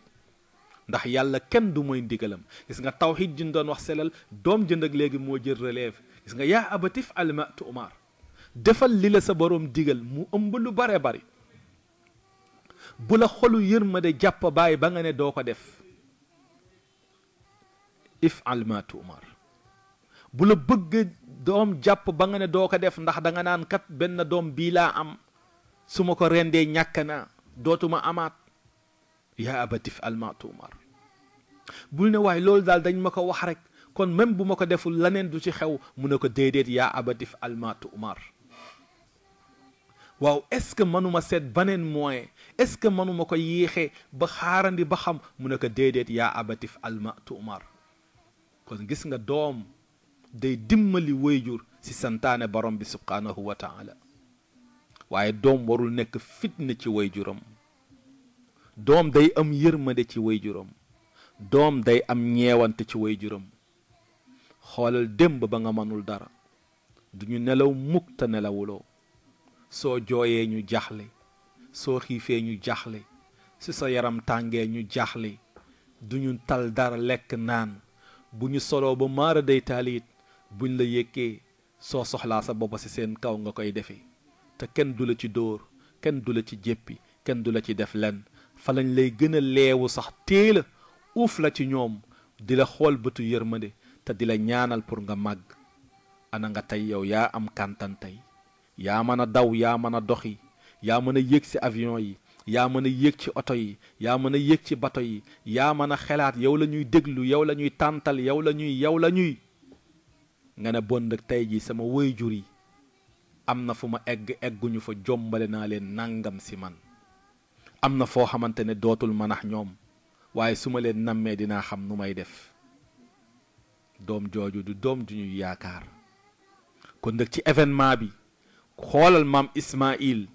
ndax yàlla kenn du mooy ndigalam gis nga tawhid ji doon wax selal doom jënd ak léegi moo jël relève gis nga yaa abatif al ma tu'mar defal li la sa borom digal mu ëmb lu bare bari bu la xolu yërmande jàpp baay ba nga ne doo ko def if'al ma tu'mar bu la bëgg doom jàpp ba nga ne doo ko def ndax da nga naan kat benn doom bii laa am su ma ko rendee ñàkk na dootuma amaat yaa abatif al ma tu'mar bul ne waaye loolu daal dañ ma ko wax rek kon même bu ma ko deful laneen du ci xew mu ne ko déedéet yaa abatif al ma tu'mar waaw est-ce que mënuma seet baneen moyen est-ce que mënuma ko yéexee ba xaarandi ba xam mu ne ko déedéet yaa abatif al ma tu'mar kon gis nga doom day dimbali wayjur si santaane borom bi subhanahu wa taala waaye doom warul nekk fitna ci wayjuram doom day am yërmande ci wayjuram doom day am ñeewante ci wayjuram xoolal démb ba nga mënul dara duñu nelaw mukk te nelawuloo soo jooyee ñu jaxle soo xiifee ñu jaxle si sa yaram tàngee ñu jaxle duñu tal dara lekk naan bu ñu soloo ba maara day taaliit buñ la yëkkee soo soxlaa sa bopp ci seen kaw nga koy defee te kenn du la ci dóor kenn du la ci jéppi kenn du la ci def lenn fa lañ lay gën a leewu sax téela uuf la ci ñoom di la xool bëtu yërmande te di la ñaanal pour nga màgg. ana nga tey yow yaa am kàntan tey yaa mën a daw yaa mën a doxi yaa mën a yéeg ci avion yi yaa mën a yéeg ci oto yi yaa mën a yéeg ci bato yi yaa mën a xelaat yow la ñuy déglu yow la ñuy tàntal yow la ñuy nga ne bon nag tey ji sama waajur yi am na fu ma egguñu fa jombale naa leen nangam si man am na foo xamante ne dootul manax ñoom waaye su ma leen nammee dinaa xam nu may def. doom jooju du doom ju ñuy yaakaar kon nag ci événement bi xoolal maam Ismaïl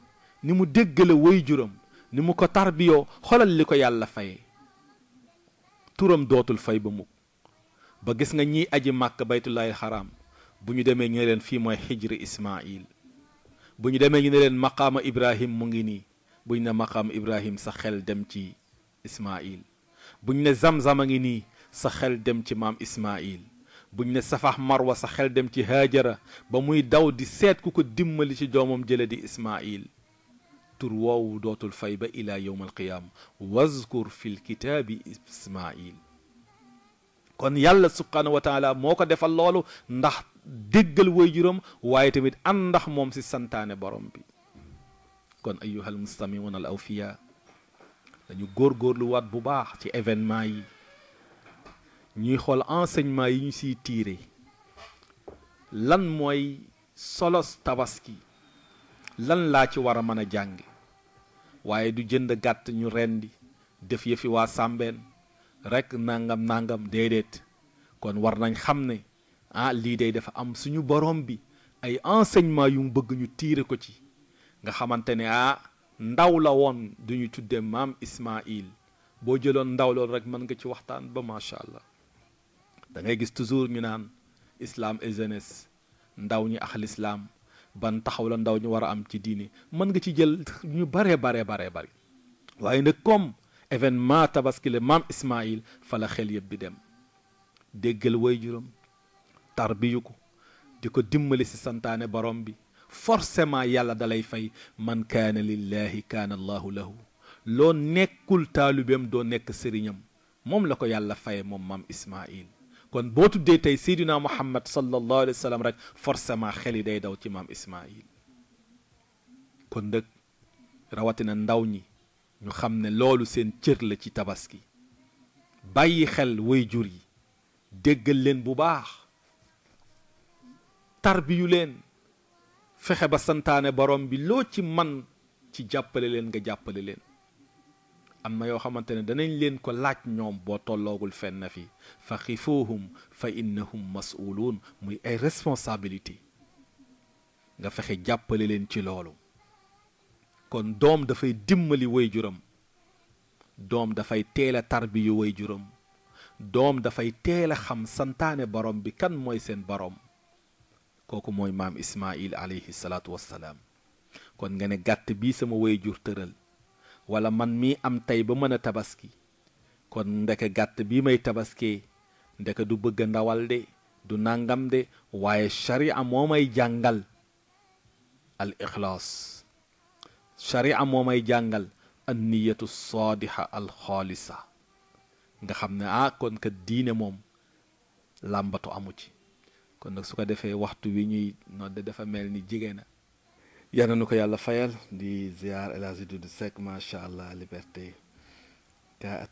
ni mu déggale waajuram ni mu ko tarbiyoo xoolal li ko yàlla fayee turam dootul fay ba mukk ba gis nga ñiy aji màkk baytullahil xaraam bu ñu demee ñu ne leen fii mooy xijri Ismaïl bu ñu demee ñu ne leen maqaama Ibrahim mu ngi nii bu ñu ne maqaama Ibrahim sa xel dem ci Ismaïl bu ñu ne Zamzam a ngi nii sa xel dem ci maam Ismaïl buñ ne safax marwa sa xel dem ci haajara ba muy daw di seet ku ko dimmali ci doomam jële di Ismaïl tur woowu dootul fay ba ila yowm alqiyaama wazkur fi lkitaabi Ismaïl kon yàlla subhaanahu wa taala moo ko defal loolu ndax déggal waajuram waaye tamit àndax moom si santaane borom bi kon ayyuha almustamiuuna al awfiya dañu góorgóorlu waat bu baax ci événement yi ñuy xool enseignement yi ñu siy tiire lan mooy solos tabaski lan laa ci war a mën a jànge waaye du jënd gàtt ñu rendi def yëfi waa sàmbeen rek nangam déedéet kon war nañ xam ne lii day dafa am suñu borom bi ay enseignement yu mu bëgg ñu tiire ko ci nga xamante ne ndaw la woon duñu tudde maam Ismaïl boo jëloon ndaw loolu rek mën nga ci waxtaan ba macha allah da ngay gis toujours ñu naan islam et jeunesse ndaw ñi ak l'islam ban taxaw la ndaw ñu war a am ci diini mën nga ci jël ñu bare waaye nag comme événement tabaski le maam Ismaïl fa la xel yëpp di dem déggal waajuram tarbiyu ko di ko dimbali si santaane borom bi forcément yàlla dalay fay man kaana lillahi kaana allahu lahu loo nekkul taalibeem doo nekk sëriñam moom la ko yàlla faye moom maam Ismaïl kon boo tuddee tey Seydina Muhammad sallallahu alayhi wa sallam rek forcément xel yi day daw ci maam Ismaïl kon nag rawatina ndaw ñi ñu xam ne loolu seen cër la ci tabaski bàyyi xel waajur yi déggal leen bu baax tarbiyu leen fexe ba santaane borom bi loo ci man ci jàppale leen nga jàppale leen am na yoo xamante ne danañ leen ko laaj ñoom boo tolloogul fenn fi fa xifuuhum fa innahum mas'uluun muy ay responsabilité nga fexe jàppale leen ci loolu kon doom dafay dimbali waajuram doom dafay teel a tarbiyu waajuram doom dafay teel a xam santaane borom bi kan mooy seen borom kooku mooy maam Ismaïl alayhi salaatu wassalaam kon nga ne gàtt bii sama waajur tëral wala man mii am tey ba mën a tabaski kon ndeke gàtt bii may tabaskee ndeke du bëgg ndawal de du nangam de waaye sharia moo may jàngal al ixlaas sharia moo may jàngal an niyatu saadiha al xaalisa nga xam ne kon kat diine moom làmbatu amu ci kon nag su ko defee waxtu wi ñuy nodde dafa mel ni jigéen na yal na nu ko yàlla fayal di ziar El Hadji Doudou Seck macha allah liberté 4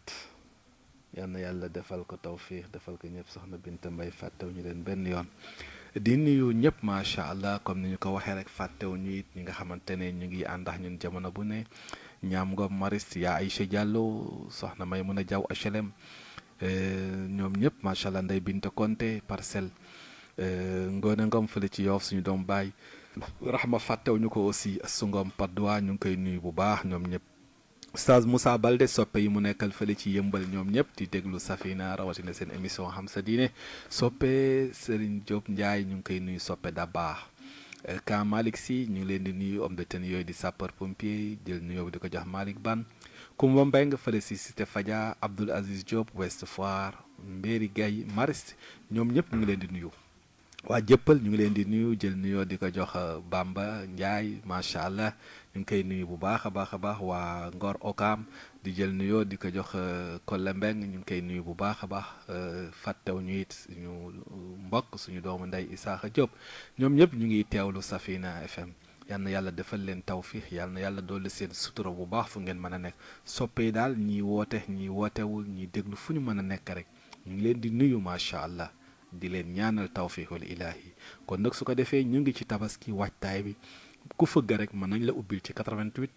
yal na yàlla defal ko tawfiix defal ko ñëpp soxna Binta Mbay fàttewu ñu leen benn yoon di nuyu ñëpp macha allah comme ni ñu ko waxee rek fàttewu ñu it ñi nga xamante ne ñu ngi àndax ñun jamono bu ne ñaam Ngom Maris yaa Aïcha Diallo soxna Maymuna Jaw HLM ñoom ñëpp macha allah Ndey Binta Konté Parcelles Ngoone Ngom fële ci Yoff suñu doom baay Rahma fàttewu ñu ko aussi su Ngom Padois ñu ngi koy nuyu bu baax ñoom ñëpp Oustaz Moussa Balde soppe yi mu nekkal fële ci yëmbal ñoom ñëpp di déglu Safina rawatina seen émission xam sa diine soppe Serigne Diop Ndiaye ñu ngi koy nuyu soppe da baax Ka Malick Sy ñu ngi leen di nuyu homme de tenue yooyu di sapeur pompier jël nuyoo bi di ko jox Malick Ban Kumba Mbeng fële si Cité Fadia Abdoul Aziz Diop Ouest Foire Mbéri Gaye Mariste ñoom ñëpp ñu ngi leen di nuyu waa jëppal ñu ngi leen di nuyu jël nuyoo di ko jox Bamba Ndiaye macha allah ñu ngi koy nuyu bu baax a baax a baax waa Ngor Okam di jël nuyoo di ko jox Kolle Mbeng ñu ngi koy nuyu bu baax a baax fàttew ñu it suñu mbokk suñu doomu ndey Isaaxa Diop ñoom ñëpp ñu ngi teewlu Safina FM yal na yàlla defal leen tawfiix yal na yàlla dolli seen sutura bu baax fu ngeen mën a nekk soppe yi daal ñii woote ñii wootewul ñii déglu fu ñu mën a nekk rek ñu ngi leen di nuyu macha allah. di leen ñaanal tawfiixul ilaahi kon nag su ko defee ñu ngi ci tabaski waajtaay bi ku fëgg rek mën nañ la ubbil ci 88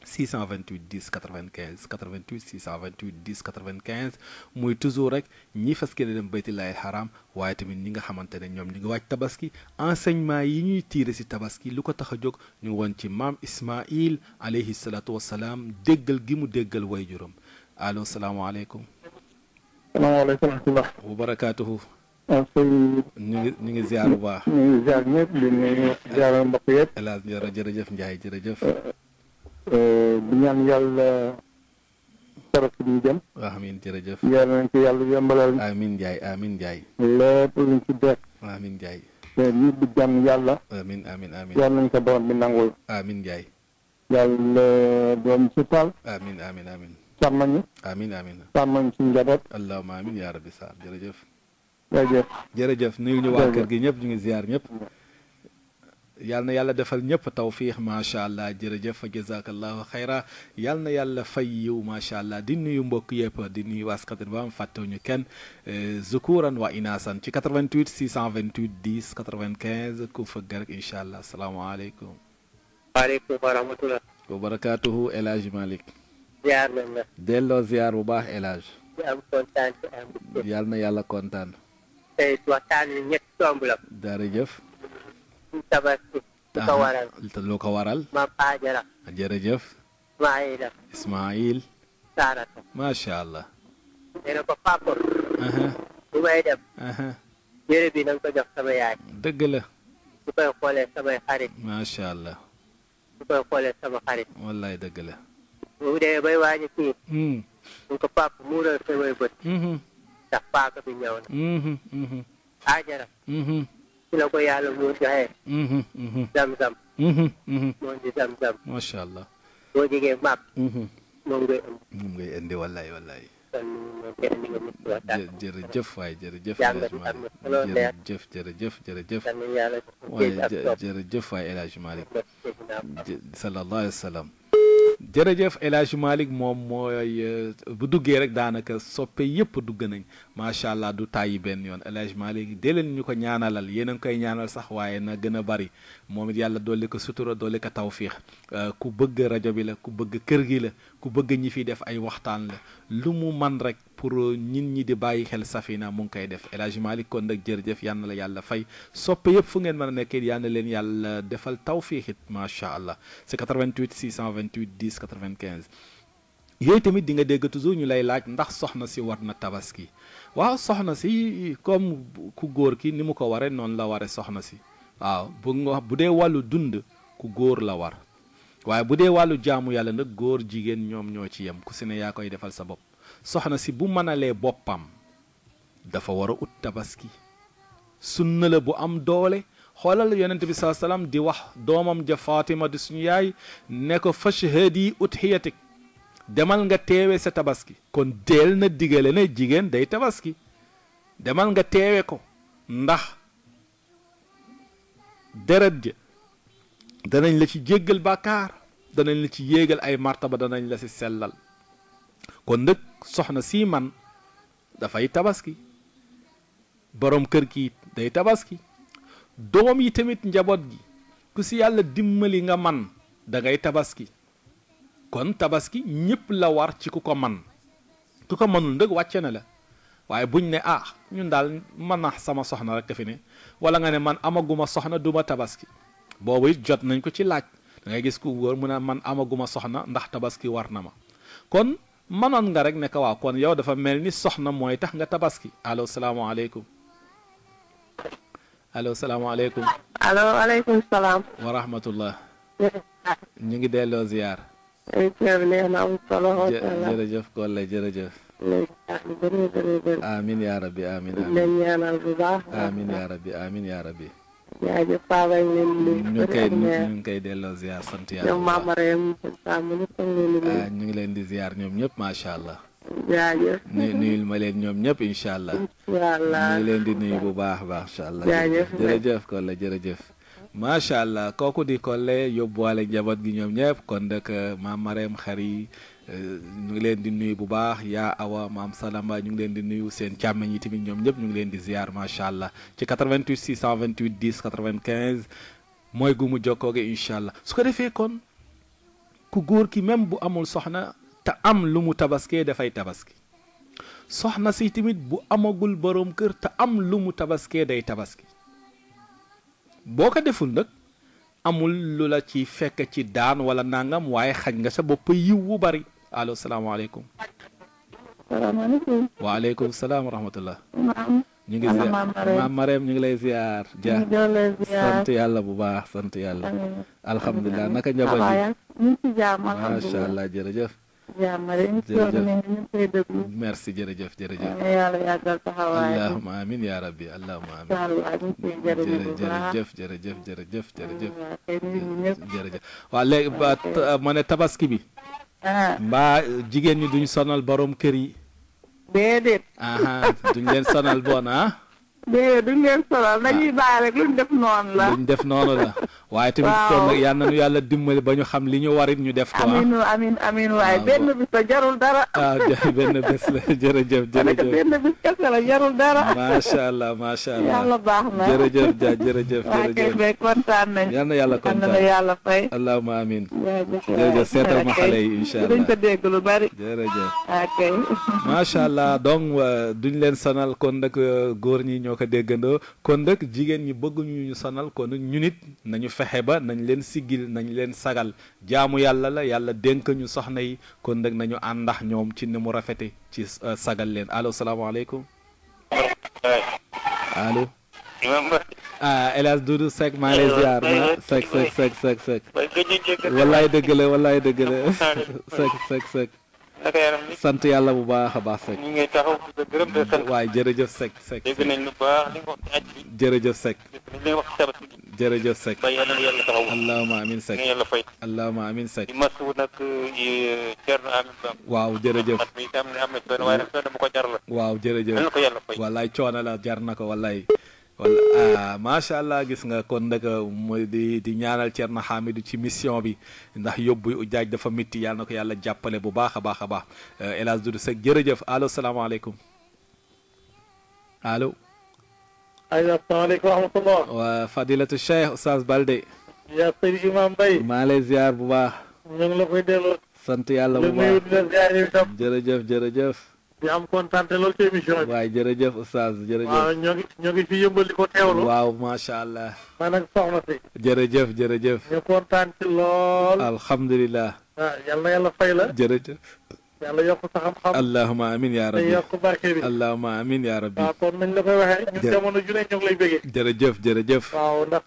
628 10 95 88 628 10 95 muy toujours rek ñi fas yéene dem baytillaahil haram waaye tamit ñi nga xamante ne ñoom ñi ngi waaj tabaski enseignement yi ñuy tiire si tabaski lu ko tax a jóg ñu woon ci maam Ismaïl alayhi salaatu wassalaam déggal gi mu déggal waajuram allo salaamaaleykum. salaamaaleykum wa rahmatulah. wa barakaatuhu. ñu ngi ziar bu baax. ñu ngi ziar ñëpp di nuyu ziar mbokk yëpp. El Hadj jërëjëf Ndiaye jërëjëf. di ñaan yàlla saraf bi ñu jëm. amiin jërëjëf. yàlla nañ ko yàlla yombalal. amiin Ndiaye amiin Ndiaye. lépp luñ ci def. amiin Ndiaye. te ñu di jàmm yàlla. amiin amiin amiin. yàlla nañ ko borom bi nangul. amiin Ndiaye. yàlla doon ci taal. amiin amiin amiin. sàmmañu. amiin amiin. sàmmañ ci njaboot. allahumma amiin yaa rabbi Sarr jërëjëf. jërëjëf. jërëjëf nuyu ñu waa kër gi ñëpp ñu ngi ziar ñëpp. yal na yàlla defal ñëpp tawfiix macha allah jërëjëf fa jazakallahu xayra yal na yàlla fay yiw macha allah di nuyu mbokk yëpp di nuyu waskat ba am fàttewuñu kenn zukuran wa inaasan ci 88 628 10 95 ku fëgg rek incha allah salaamaaleykum. waaleykum wa rahmatulah. wa barakaatuhu El Hadj Malick. ziar nañ la. delloo ziar bu baax El Hadj. di am kontaan ci am. yal na yàlla kontaan. tey waxtaan wi ñetti tomb la. jërëjëf. tabaski. lu ko waral. lu ko waral. maam Haajara. jërëjëf. Ismaïla. Ismaïl. Saarata. macha allah. nee na ko papa. bu may dem. yére bi na nga ko jox sama yaay. dëgg la. su koy xoolee samay xarit. macha allah. su koy xoolee sama xarit. wallaay dëgg la. bu dee bay wàññi kii. mu ko papa muural samay bët. ndax paaka bi ñëw na. Haajara. ci la ko yàlla mu joxe. zam-zam. moo di zam-zam. macha allah. boo jegee màpp. moom ngay indi. moom ngay indi wallaay wallaay. kon moom kenn indi nga mucc waxtaan. jërëjëf waay jërëjëf. jàngat bi am na solo leer. jërëjëf. kan yàlla waaye jërëjëf waay El Hadj Malick. sallallahu alayhi wa sallam. jërëjëf El Hadj Malick moom mooy bu duggee rek daanaka soppe yëpp dugg nañ macha allah du tàyyi benn yoon El Hadj Malick dee leen ñu ko ñaanalal yéen a ngi koy ñaanal sax waaye na gën a bari moom it yàlla dolli ko sutura dolli ko tawfiix ku bëgg rajo bi la ku bëgg kër gi la ku bëgg ñi fi def ay waxtaan la lu mu man rek pour nit ñi di bàyyi xel Safina mu ngi koy def El Hadj Malick kon nag jërëjëf yal na la yàlla fay soppe yëpp fu ngeen mën a nekkee yal na leen yàlla defal tawfiix it macha allah c'est 88 628 10 95. yooyu tamit di nga dégg toujours ñu lay laaj ndax soxna si war na tabaski waaw soxna si comme ku góor ki ni mu ko waree noonu la waree soxna si waaw bu dee wàllu dund ku góor la war waaye bu dee wàllu jaamu yàlla nag góor jigéen ñoom ñoo ci yem ku si ne yaa koy defal sa bopp soxna si bu mënalee boppam dafa war a ut tabaski sunna la bu am doole xoolal yonent bi saa salaam di wax doomam ja Fatima di suñu yaay ne ko fashhadi udhiyatik demal nga teewe sa tabaski kon deel na digale ne jigéen day tabaski demal nga teewe ko ndax deret ja danañ la ci jéggal bàkkaar danañ la ci yéegal ay martaba danañ la ci sellal kon nag soxna si man dafay tabaski borom kër ki day tabaski doom yi tamit njaboot gi ku si yàlla dimbali nga man da ngay tabaski kon tabaski ñëpp la war ci ku ko man ku ko mënul ndëg wàcce na la waaye buñ ne ñun daal man na sama soxna rek fi ne wala nga ne man amaguma soxna duma tabaski boobu it jot nañ ko ci laaj da ngay gis ku góor mu ne man amaguma soxna ndax tabaski war na ma kon manoon nga rek ne ko waaw kon yow dafa mel ni soxna mooy tax nga tabaski allo salaamaaleykum allo salaamaaleykum. allo aleykum salaam. wa rahmatullah. ñu ngi delloo ziar. émission bi neex na am solo. jërëjëf Kolle jërëjëf. amin yaa rabbi amin leen ñaanal bu baax. amin yaa rabbi amin yaa rabbi. jaajëf Paa Baye ñu ngi koy delloo ziar sant yàlla. ñoom Mame Marème ñu ngi leen di ziar ñoom ñëpp macha allah. jaajëf. nuyul ma leen ñoom ñëpp incha allah. incha allah ñu ngi leen di nuyu bu baax macha allah. jaajëf jërëjëf Kolle jërëjëf. macha allah kooku di Kolle yóbbuwaale njaboot gi ñoom ñëpp kon nag Mame Marème xari ñu ngi leen di nuyu bu baax yaa awa maam Salamba ñu ngi leen di nuyu seen càmmeñ yi tamit ñoom ñëpp ñu ngi leen di ziar macha allah ci 88 628 10 95 mooy gu mu jokkoo gi incha allah su ko defee kon ku góor ki même bu amul soxna te am lu mu tabaskee dafay tabaski soxna si tamit bu amagul borom kër te am lu mu tabaskee day tabaski boo ko deful nag amul lu la ci fekk ci daan wala nangam waaye xañ nga sa bopp yiw wu bari allo salaamaaleykum. salaamaaleykum. waaleykum salaam wa rahmatullah. ñu ngi ziar Mame Marème ñu ngi lay ziar. ja sant yàlla bu baax sant yàlla. alhamdulilah naka njaboot yi. ñu ngi ci jàmm alhamdulilah macha allah jërëjëf. merci jërëjëf jërëjëf. yàlla yàggal taxawaay. allahumma amin ya rabbi allahumma amin. jërëjëf jërëjëf jërëjëf jërëjëf. jërëjëf waaw léegi ma ne tabaski bi. mbaa jigéen ñi duñ sonal borom kër yi. déedéet. duñ leen sonal bon déedéet duñ leen sonal dañuy bàyyi rek luñ def noonu la. luñ def noonu la. waaye tamit kon nag yal nañu yàlla dimbali ba ñu xam li ñu warit ñu def ko. amiin waaye benn bis la jarul dara. benn bés la jërëjëf jërëjëf. benn bis kese la jarul dara. macha allah macha allah. yàlla baax na jërëjëf ja jërëjëf. waa kay be kontaan nañ. yal na yàlla kontaan na yàlla fay. allahumma amin. jërëjëf seetal ma xale yi incha allah duñ ko dégg lu bari. jërëjëf. ok. macha allah donc duñ leen sonal kon nag góor ñi ñoo ko déggandoo kon nag jigéen ñi bëgguñu ñu sonal kon ñu nit nañu fexe ba nañ leen siggil nañ leen sagal jaamu yàlla la yàlla dénk ñu soxna yi kon nag nañu àndax ñoom ci ni mu rafete ci sagal leen allo salaamaaleykum. allo. El Hadj Doudou Seck maa ngi lay ziar Seck. wallaay dëgg la wallaay dëgg la Seck. sant yàlla bu baax a baax Seck. ñu ngi taxaw di gërëm de sant. waaye jërëjëf Seck. dégg nañ lu baax li nga wax ci aj bi. jërëjëf Seck. li nga wax ci tabaski bi. jërëjëf Seck. ba yàlla na yàlla taxaw. allahumma amin Seck. yàlla fay. allahumma amin Seck. di masu nag Thierno Amin Ba. waaw jërëjëf. mat mi itam ne am na coono waaye nag coono bu ko jar la. waaw jërëjëf. yàlla na ko yàlla fay. wallaay coono la jar na ko wallaay. wala macha allah gis nga kon nag mooy di ñaanal Thierno Hamidou ci mission bi ndax yóbbu ujaaj dafa métti yàlla na ko yàlla jàppale bu baax a baax a baax El Hadj Doudou Seck jërëjëf allo salaamaaleykum allo. asalaamaaleykum wa rahmatulah. waa Fadilatu Cheikh Oustaz Balde. yaa Seydi Imam Mbaye. maa lay ziar bu baax. ñu ngi la koy delloo. sant yàlla bu baax jërëjëf. di am kontaan lool ci émission bi. waaye jërëjëf Oustaz jërëjëf. waaw ñoo ngi fi yëmbal di ko teewlu. waaw macha allah. man ak soxna si. jërëjëf. ñu kontaan ci lool. alhamdulilah. yal na yàlla fay la. jërëjëf. yàlla yokk sa xam-xam. allahumma amin yaa rabbi. te yokk barke bi. allahumma amin yaa rabbi. waaw kon nañ la koy waxee. ñun jamono ju ne ñu ngi lay bëggee. jërëjëf. waaw ndax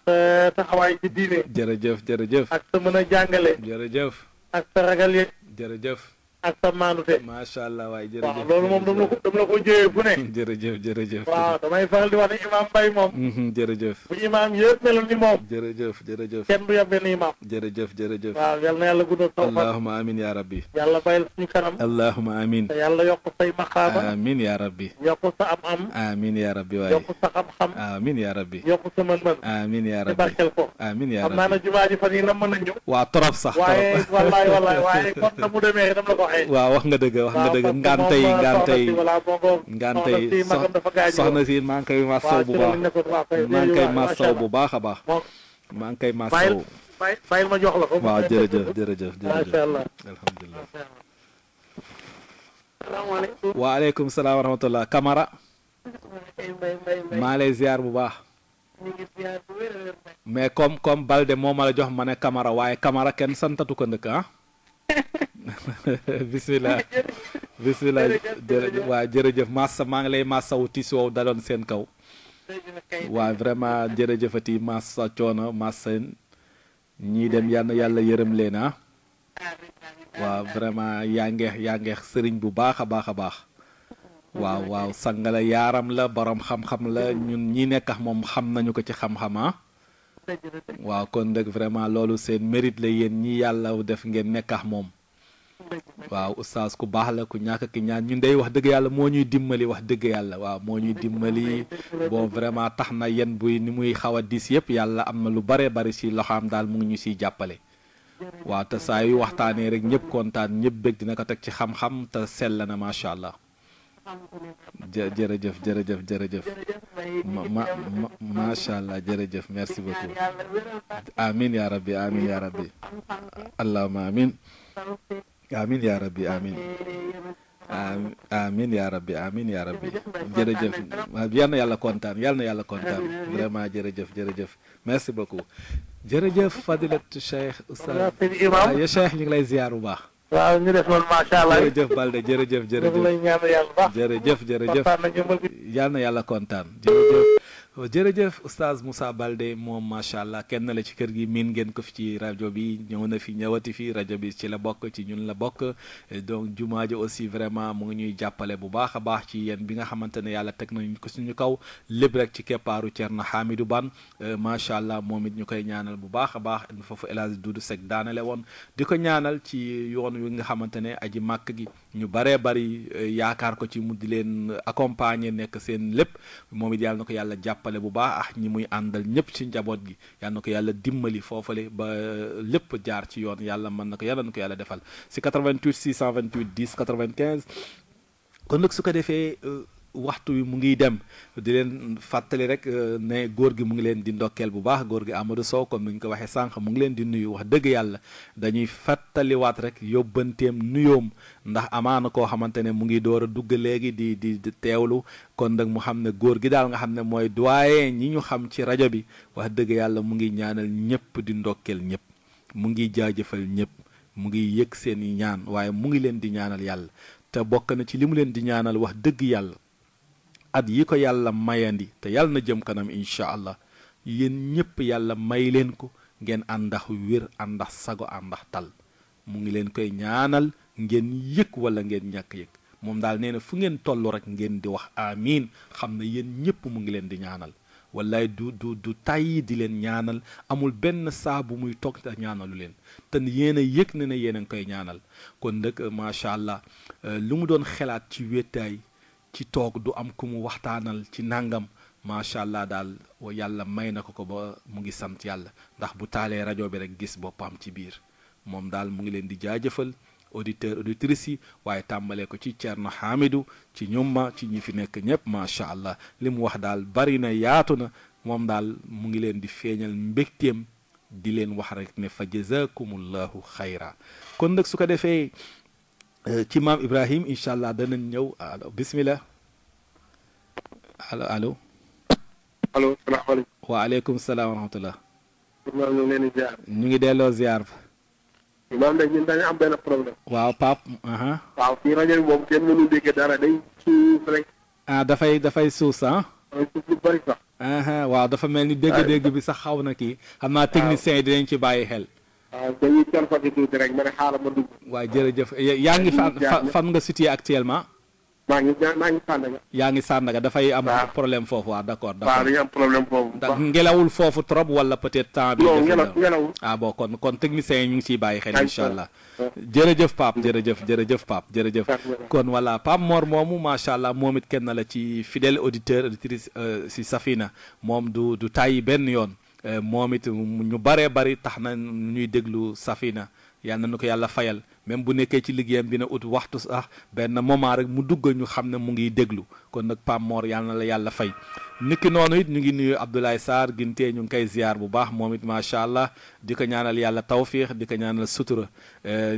taxawaay ci diine. jërëjëf. ak sa mën a jàngale. jërëjëf. ak sa ragal ye. jërëjëf. ak sa maanute. macha allah waay jërëjëf. waaw loolu moom dama la ko jëyee fu ne. jërëjëf. waaw damay faral di wax ne Imam Mbaye moom. jërëjëf. bu imaam yëpp meloon ni moom. jërëjëf. kenn du yab benn imaam. jërëjëf. waaw yal na yàlla guddal taw fan. allahumma amin yaa rabbi. yàlla bàyyil suñu kanam. allahumma amin. te yàlla yokk say maqaama. amin yaa rabbi. yokk sa am-am. amin yaa rabbi waay. yokk sa xam-xam. amin yaa rabbi. yokk sa mën-mën. amin yaa te rabbi. barkeel ko. amin yaa xam naa rabbi. ne jumaa ji fan yii nam mën nañu. waaw trop sax. waaye wallaay waaye kon na mu demee dam la ko waxee. waaw wax nga dëgg ngante yi soxna si maa ngi koy masaw bu baax bu baax a baax maa ngi koy masaw bàyyil ma jox la ko waaw jërëjëf macha allah alhamdulilah salaamaaleykum. waaleykum salaam wa rahmatullah Camara maa lay ziar bu baax mais comme Balde moo ma la jox ma ne Camara waaye Camara kenn santatu ko ndëkk bismillah waa jërëjëf massa maa ngi lay massawu tiis woow daloon seen kaw waa vraiment jërëjëfati massa coono massa ñii dem yàlla yërëm leen waaw vraiment yaa ngeex sëriñ bu baax a baax a baax waaw waaw sang la yaaram la borom xam-xam la ñun ñi nekk ak moom xam nañu ko ci xam-xam ah waaw kon nag vraiment loolu seen mérite la yéen ñi yàlla def ngeen nekk ak moom waaw oustaz ku baax la ku ñàkk ki ñaan ñun day wax dëgg yàlla moo ñuy dimbali wax dëgg yàlla waaw moo ñuy dimbali bon vraiment tax na yéen buy ni muy xaw a diis yëpp yàlla am na lu bare bari si loxaam daal mu ngi ñu siy jàppale waaw te saa yu waxtaanee rek ñëpp kontaan ñëpp bëgg dina ko teg ci xam-xam te sell na macha allah jërëjëf jërëjëf jërëjëf macha allah jërëjëf merci beaucoup amin ya rabbi amin ya rabbi allahumma amin amin ya rabbi amin amin ya rabbi amin ya rabbi jërëjëf yal na yàlla kontaan yal na yàlla kontaan vraiment jërëjëf jërëjëf merci beaucoup jërëjëf fadilatu cheikh oustaz ya cheikh ñu ngi lay ziar bu baax waaw ñu def loolu macha allah jërëjëf Balde jërëjëf jërëjëf jërëjëf jërëjëf yal na yàlla kontaan jërëjëf jërëjëf oustaz Moussa Balde moom macha allah kenn la ci kër gi miin ngeen ko fi ci rajo bi ñëw na fi ñëwati fi rajo bi ci la bokk ci ñun la bokk donc jumaa ji aussi vraiment mu ngi ñuy jàppale bu baax a baax ci yéen bi nga xamante ne yàlla teg nañu ko suñu kaw lépp rek ci keppaaru Thierno Hamidou Bane macha allah moom it ñu koy ñaanal bu baax a baax foofu El Hadj Doudou Seck daanale woon di ko ñaanal ci yoon wi nga xamante ne aji màkk gi ñu baree bari yaakaar ko ci mu di leen accompagner nekk seen lépp moom it yàlla na ko yàlla jàppale bu baax ak ñi muy àndal ñëpp ci njaboot gi yàlla na ko yàlla dimbali foofale ba lépp jaar ci yoon yàlla mën na ko yàlla na ko yàlla defal si 88 628 10 95 kon nag su ko defee waxtu wi mu ngi dem di leen fàttali rek ne góor gi mu ngi leen di ndokkeel bu baax góor gi Amadou Sow comme ni ñu ko waxee sànq mu ngi leen di nuyu wax dëgg yàlla dañuy fàttaliwaat rek yóbbanteem nuyoom ndax amaana koo xamante ne mu ngi door a dugg léegi di teewlu kon nag mu xam ne góor gi daal nga xam ne mooy doyen ñi ñu xam ci rajo bi wax dëgg yàlla mu ngi ñaanal ñëpp di ndokkeel ñëpp mu ngi jaajëfal ñëpp mu ngi yëg seen i ñaan waaye mu ngi leen di ñaanal yàlla te bokk na ci li mu leen di ñaanal wax dëgg yàlla at yi ko yàlla mayandi te yàlla na jëm kanam incha allah yéen ñëpp yàlla may leen ko ngeen àndax wér àndax sago àndax tal mu ngi leen koy ñaanal ngeen yëg wala ngeen ñàkk yëg moom daal nee na fu ngeen toll rek ngeen di wax amiin xam ne yéen ñëpp mu ngi leen di ñaanal wallaay du tàyyi di leen ñaanal amul benn saa bu muy toog te ñaanalu leen te yéen a yëg ne yéen a ngi koy ñaanal kon nag macha allah lu mu doon xelaat ci wéetaay ci toog du am ku mu waxtaanal ci nangam macha allah daal yàlla may na ko ba mu ngi sant yàlla ndax bu taalee rajo bi rek gis boppam ci biir moom daal mu ngi leen di jaajëfal auditeur auditrices yi waaye tàmbalee ko ci Thierno Hamidou ci ñumma ci ñi fi nekk ñëpp macha allah li mu wax daal bari na yaatu na moom daal mu ngi leen di feeñal mbégteem di leen wax rek ne fa jazakumullahu xayra kon nag su ko defee ci maam Ibrahim incha allah danañ ñëw allo bismillah allo allo. allo salaamaaleykum. waaleykum salaam wa rahmatullah. ñu ngi leen di ziar. ñu ngi delloo ziar. maam nag ñun dañu am benn problème. waaw Pape. waaw fii rajo bi moom kenn mënu dégg dara day suuf rek. dafay suus ah. dafay suuf lu bari sax. waaw dafa mel ni dégg-dégg bi sax xaw na kii. xam naa techniciens yi dinañ ci bàyyi xel. waaw dañuy calfati tuuti rek ma ne xaaral ma dugg. waaw jërëjëf yaa ngi fan nga situé actuellement. maa ngi Sandaga. yaa ngi Sandaga dafay am problème foofu waaw d'accord. waaw dañuy am problème foofu. ndax ngelawul foofu trop wala peut-être temps bi. non ngelawul. bon kon techniciens yi ñu ngi ciy bàyyi xel incha allah. jërëjëf Pape jërëjëf Pape jërëjëf. kon voilà Pape Mor moomu macha allah moom it kenn la ci fidèle auditeur auditrice si Safina moom du tàyyi benn yoon. moom it ñu baree bari tax na ñuy déglu Safina yal na nu ko yàlla fayal même bu nekkee ci liggéeyam dina ut waxtu sax benn moment rek mu dugg ñu xam ne mu ngi déglu kon nag Pape Mor yal na la yàlla fay. niki noonu it ñu ngi nuyu Abdoulaye Sarr gintee ñu ngi koy ziar bu baax moom it macha allah di ko ñaanal yàlla tawfiix di ko ñaanal sutura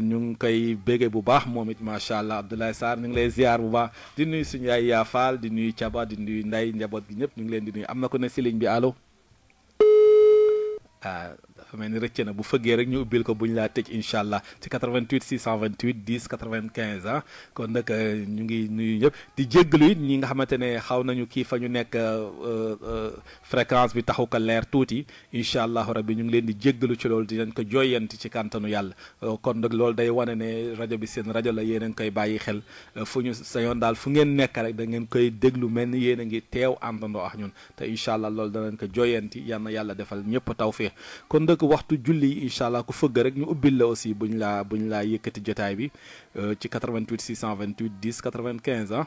ñu ngi koy bége bu baax moom it macha allah Abdoulaye Sarr ñu ngi lay ziar bu baax di nuyu suñu yaay Yaafaal di nuyu Caba di nuyu Nday njaboot gi ñëpp ñu ngi leen di nuyu am na ko ne si ligne bi allo. dafa mel ni rëcc na bu fëggee rek ñu ubbil ko buñ laa tëj incha allah ci 88 628 10 95 ah kon nag ñu ngi nuyu ñëpp di jéggalu it ñi nga xamante ne xaw nañu kii fa ñu nekk fréquence bi taxu ko leer tuuti incha allahu rabbi ñu ngi leen di jéggalu ci loolu dinañ ko jooyanti ci kàntanu yàlla kon nag loolu day wane ne rajo bi seen rajo la yéen a ngi koy bàyyi xel fu ñu sa yoon daal fu ngeen nekk rek da ngeen koy déglu mel ni yéen a ngi teew àndandoo ak ñun te incha allah loolu danañ ko jooyanti yal na yàlla defal ñëpp tawfiix kon nag waxtu julli yi incha allah ku fëgg rek ñu ubbil la aussi buñ laa yëkkati jotaay bi ci 88 628 10 95 ah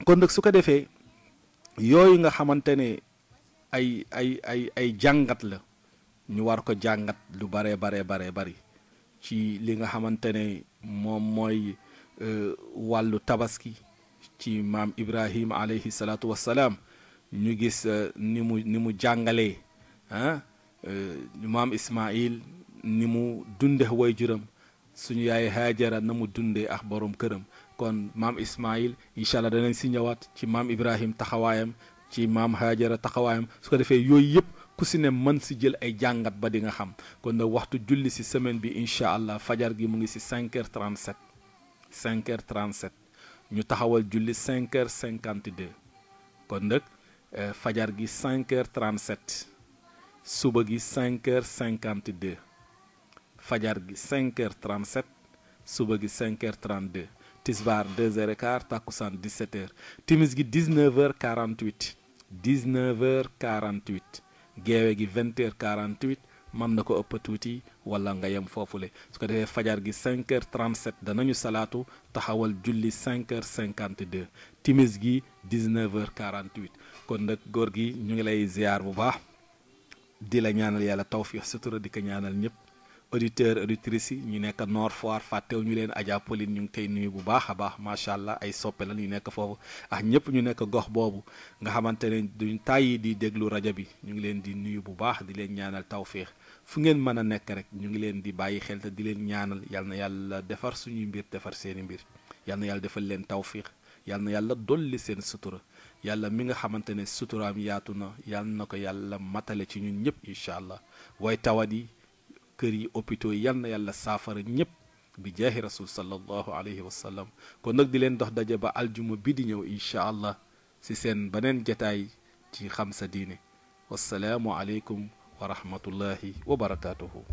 kon nag su ko defee yooyu nga xamante ne ay jàngat la ñu war ko jàngat lu bare bari ci li nga xamante ne moom mooy wàllu tabaski ci maam Ibrahim alayhi salaatu wassalaam ñu gis ni mu jàngalee maam Ismaïl ni mu dunde waajuram suñu yaay Haajara na mu dundee ak borom këram kon maam Ismaïl incha allah danañ si ñëwaat ci maam Ibrahim taxawaayam ci maam Haajara taxawaayam su ko defee yooyu yëpp ku si ne mën si jël ay jàngat ba di nga xam kon nag waxtu julli si semaine bi incha allah fajar gi mu ngi si 5h37 5h37 ñu taxawal julli 5h52 kon nag fajar gi 5h37 suba gi 5h52 fajar gi 5h37 suba gi 5h32 tisbaar 2h15 takkusaan 17h timis gi 19h48 19h48 geewe gi 20h48 mën na ko ëpp tuuti wala nga yem foofule su ko defee fajar gi 5h37 danañu salaatu taxawal julli 5h52 timis gi 19h48 kon nag góor gi ñu ngi lay ziar bu baax di la ñaanal yàlla tawfiix sutura di ko ñaanal ñëpp auditeur auditrices yi ñu nekk Nord Foire fàttew ñu leen Adja Pauline ñu ngi tey nuyu bu baax a baax macha allah ay soppe la ñu nekk foofu ak ñëpp ñu nekk gox boobu nga xamante ne duñ tàyyi di déglu rajo bi ñu ngi leen di nuyu bu baax di leen ñaanal tawfiix fu ngeen mën a nekk rek ñu ngi leen di bàyyi xel te di leen ñaanal yal na yàlla defar suñuy mbir defar seeni mbir yal na yàlla defal leen tawfiix yal na yàlla dolli seen sutura yàlla mi nga xamante ne suturaam yaatu na yal na ko yàlla matale ci ñun ñëpp incha allah way tawat yi kër yi hôpitaux yi yal na yàlla saafara ñëpp bi jaahi rasul sallallahu alayhi wa sallam kon nag di leen dox daje ba aljuma bi di ñëw incha allah si seen beneen jataay ci xam sa diine wassalaamu aleykum wa rahmatullahi wa barakaatuhu